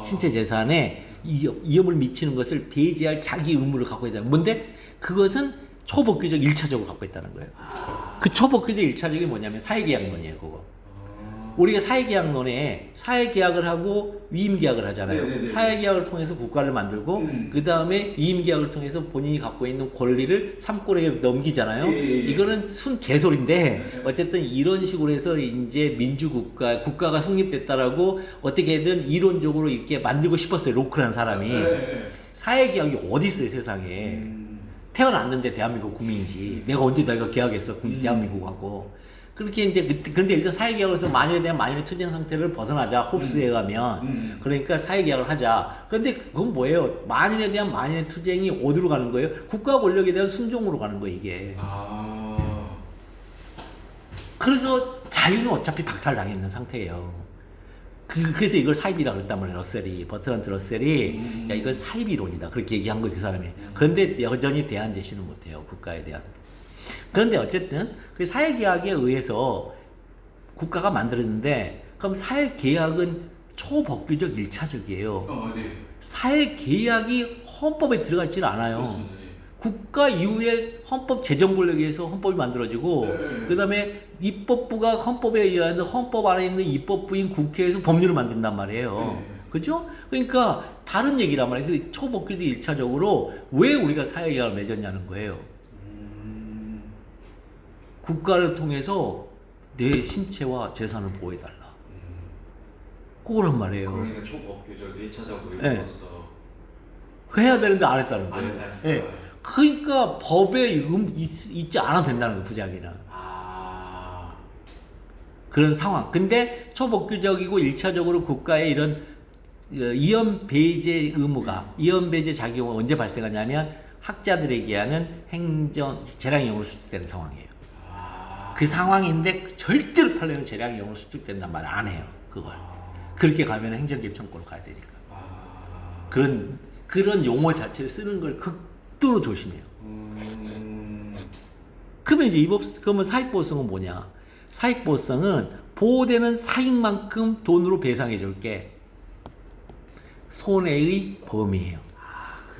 신체 재산에 위험을 미치는 것을 배제할 자기 의무를 갖고 있다는 거예요. 뭔데? 그것은 초법규적 1차적으로 갖고 있다는 거예요. 그 초법규적 1차적이 뭐냐면 사회계약론이에요. 그거. 우리가 사회계약론에 사회계약을 하고 위임계약을 하잖아요. 네네네. 사회계약을 통해서 국가를 만들고 그 다음에 위임계약을 통해서 본인이 갖고 있는 권리를 삼권에게 넘기잖아요. 이거는 순 개소리인데 어쨌든 이런 식으로 해서 이제 국가가 성립됐다라고 어떻게든 이론적으로 이렇게 만들고 싶었어요. 로크라는 사람이. 사회계약이 어디 있어요 세상에. 태어났는데 대한민국 국민이지. 내가 언제 내가 계약했어 대한민국하고. 그렇게 이제 근데 일단 사회계약을 해서 만연에 대한 만연의 투쟁 상태를 벗어나자 홉스에 가면 그러니까 사회계약을 하자. 그런데 그건 뭐예요? 만연에 대한 만연의 투쟁이 어디로 가는 거예요? 국가 권력에 대한 순종으로 가는 거예요 이게. 그래서 자유는 어차피 박탈당했는 상태예요. 그래서 이걸 사입이라고 그랬단 말이에요. 버트란트 러셀이 야 이건 사입이론이다 그렇게 얘기한 거예요 그 사람이. 그런데 여전히 대안 제시는 못해요 국가에 대한. 그런데 어쨌든 그 사회계약에 의해서 국가가 만들었는데 그럼 사회계약은 초법규적 1차적이에요. 네. 사회계약이 헌법에 들어가 있지는 않아요. 그렇습니다. 국가 이후에 헌법 제정 권력에 의해서 헌법이 만들어지고 그 다음에 입법부가 헌법에 의한 헌법 안에 있는 입법부인 국회에서 법률을 만든단 말이에요. 그죠? 그러니까 다른 얘기란 말이에요. 그 초법규적 1차적으로 왜 우리가 사회계약을 맺었냐는 거예요. 국가를 통해서 내 신체와 재산을 보호해달라. 그거란 말이에요. 그러니까 초법규적 1차적 네. 의무로서 해야 되는데 안 했다는 안 거예요. 했다니까. 네. 그러니까 법에 있지 않아도 된다는 거예요. 부작위는. 그런 상황. 근데 초법규적이고 1차적으로 국가의 이런 이연 배제 의무가 이연 배제 작용은 언제 발생하냐면 학자들에게 하는 재량용으로 수축되는 상황이에요. 그 상황인데 절대로 판례는 재량용으로 수축된단 말 안 해요. 그걸. 그렇게 가면 행정개입 청구로 가야 되니까. 그런 그런 용어 자체를 쓰는 걸 극도로 조심해요. 그러면 이제 그러면 사익보호성은 뭐냐? 사익보호성은 보호되는 사익만큼 돈으로 배상해 줄게. 손해의 범위예요.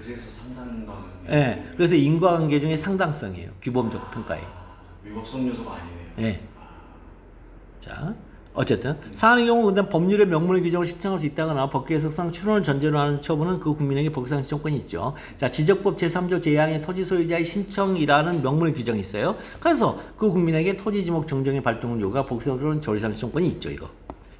그래서 상당인과관계. 예. 그래서 인과관계 중에 상당성이에요. 규범적 평가에. 위법성 요소가 아니네요. 예. 자, 어쨌든 사안의 경우 근데 법률의 명문의 규정을 신청할 수 있다거나 법규의 석상 출원을 전제로 하는 처분은 그 국민에게 법상 신청권이 있죠. 자, 지적법 제3조 제2항의 토지 소유자의 신청이라는 명문의 규정이 있어요. 그래서 그 국민에게 토지 지목 정정의 발동 요구가 법상으로는 조리상 신청권이 있죠. 이거.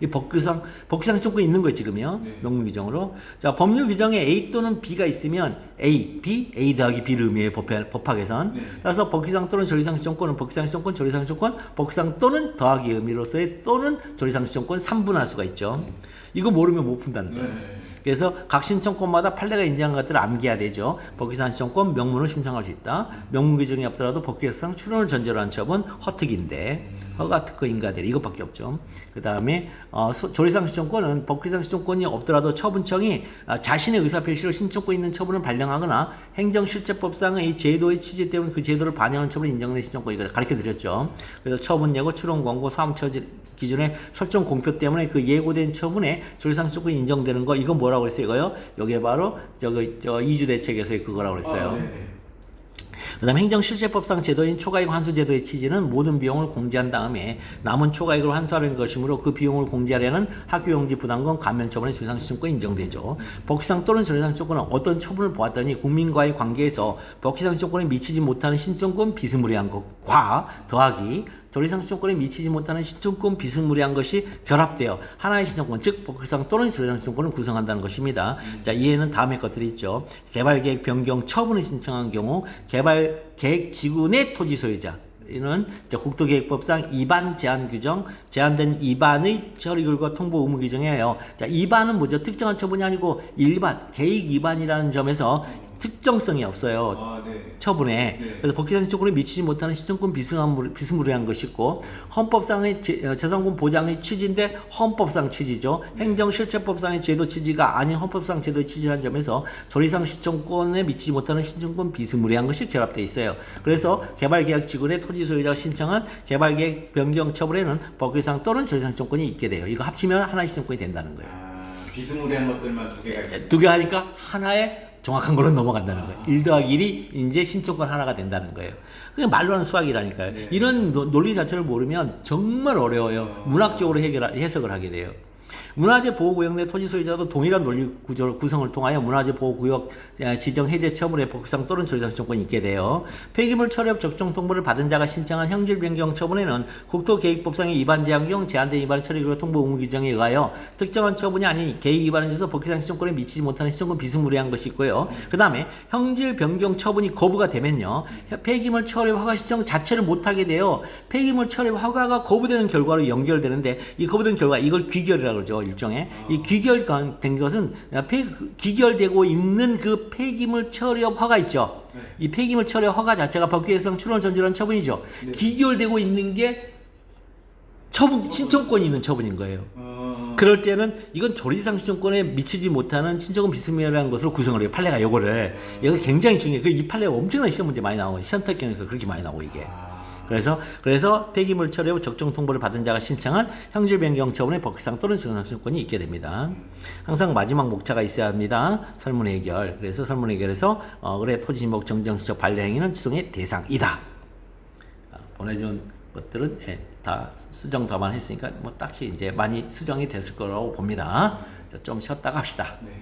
이 법상 신청권이 있는 거예요, 지금요. 네. 명문 규정으로. 자, 법률 규정에 A 또는 B가 있으면 A, B, A 더하기 B를 의미해요. 법학에선. 네. 따라서 법규상 또는 조리상 신청권은 법규상 신청권, 조리상 신청권, 법규상 또는 더하기 의미로서의 또는 조리상 신청권 3분할 수가 있죠. 이거 모르면 못 푼다는 거예요. 네. 그래서 각 신청권마다 판례가 인정한 것들을 암기해야 되죠. 법규상 신청권 명문을 신청할 수 있다. 명문 규정이 없더라도 법규상 출원을 전제로 한 처분 허특인데 허가 특허 인가대리 이것밖에 없죠. 그 다음에 조리상 신청권은 법규상 신청권이 없더라도 처분청이 자신의 의사표시로 신청권 있는 처분을 발령하거나 행정실제법상의 제도의 취지 때문에 그 제도를 반영하는 처분이 인정된 신청권 이거 가르쳐드렸죠. 그래서 처분 예고, 출원 권고, 사무처지 기준의 설정 공표 때문에 그 예고된 처분에 조리상 신청권이 인정되는 거 이건 뭐라고 했어요? 이거요? 여기에 바로 이주 대책에서의 그거라고 했어요. 그 다음에 행정실제법상 제도인 초과이익 환수제도의 취지는 모든 비용을 공제한 다음에 남은 초과이익을 환수하는 것이므로 그 비용을 공제하려는 학교용지 부담금 감면 처분의 조리상 신청권이 인정되죠. 법규상 또는 조리상 신청권은 어떤 처분을 보았더니 국민과의 관계에서 법규상 신청권에 미치지 못하는 신청권 비스무리한 것과 더하기 조리상 신청권에 미치지 못하는 신청권 비스무리한 것이 결합되어 하나의 신청권, 즉 법규상 또는 조리상 신청권을 구성한다는 것입니다. 자, 이에는 다음의 것들이 있죠. 개발계획 변경 처분을 신청한 경우 개발계획 지구 내 토지 소유자 이는 국토계획법상 이반 제한 규정, 제한된 이반의 처리 결과 통보 의무 규정이에요. 자, 이반은 뭐죠? 특정한 처분이 아니고 일반, 계획 이반이라는 점에서 특정성이 없어요. 네. 처분에. 네. 그래서 법규상 신청권에 미치지 못하는 신청권 비스무리한 것이고 헌법상의 재산권 보장의 취지인데 헌법상 취지죠. 행정실체법상의 제도 취지가 아닌 헌법상 제도의 취지라는 점에서 조리상 신청권에 미치지 못하는 신청권 비스무리한 것이 결합되어 있어요. 그래서 개발계획 지구내 토지 소유자가 신청한 개발계획 변경 처분에는 법규상 또는 조리상 신청권이 있게 돼요. 이거 합치면 하나의 신청권이 된다는 거예요. 비스무리한 것들만 두 개가 있어요. 두 개 하니까 하나의 정확한 걸로 넘어간다는 거예요. 1 더하기 1이 이제 신청권 하나가 된다는 거예요. 그냥 말로 하는 수학이라니까요. 네. 이런 논리 자체를 모르면 정말 어려워요. 문학적으로 해석을 하게 돼요. 문화재 보호구역 내 토지 소유자도 동일한 논리 구성을 통하여 문화재 보호구역 지정 해제 처분의 법규상 또는 조리상 신청권이 있게 돼요. 폐기물 처리업 적정 통보를 받은 자가 신청한 형질 변경 처분에는 국토계획법상의 위반 제한 경 제한된 위반 처리 결과 통보 의무 규정에 의하여 특정한 처분이 아닌 계획 위반에 있어서 법규상 신청권에 미치지 못하는 신청권 비스무리한 것이 있고요. 그 다음에 형질 변경 처분이 거부가 되면요, 폐기물 처리 허가 신청 자체를 못하게 돼요. 폐기물 처리 허가가 거부되는 결과로 연결되는데 이 거부된 결과 이걸 귀결이라고 그러죠. 일종의 이 귀결된 것은 귀결되고 있는 그 폐기물 처리업 허가 있죠. 네. 이 폐기물 처리업 허가 자체가 법규에서 출원 전제로 한 처분이죠. 네. 귀결되고 있는 게 신청권이 있는 처분인 거예요. 그럴 때는 이건 조리상 신청권에 미치지 못하는 신청권 비스무리한 것으로 구성을 해요. 판례가 요거를. 이거 굉장히 중요해요. 이 판례가 엄청난 시험 문제 많이 나오고 시험 특경에서 그렇게 많이 나오고 이게. 그래서 폐기물 처리 후 적정 통보를 받은 자가 신청한 형질 변경 처분의 법규상 또는 조리상 신청권이 있게 됩니다. 항상 마지막 목차가 있어야 합니다. 설문 해결. 그래서 설문 해결에서 그래 토지 지목 정정 신청 반려 행위는 취소의 대상이다. 보내준 것들은 다 수정 답안했으니까 뭐 딱히 이제 많이 수정이 됐을 거라고 봅니다. 좀 쉬었다 갑시다. 네.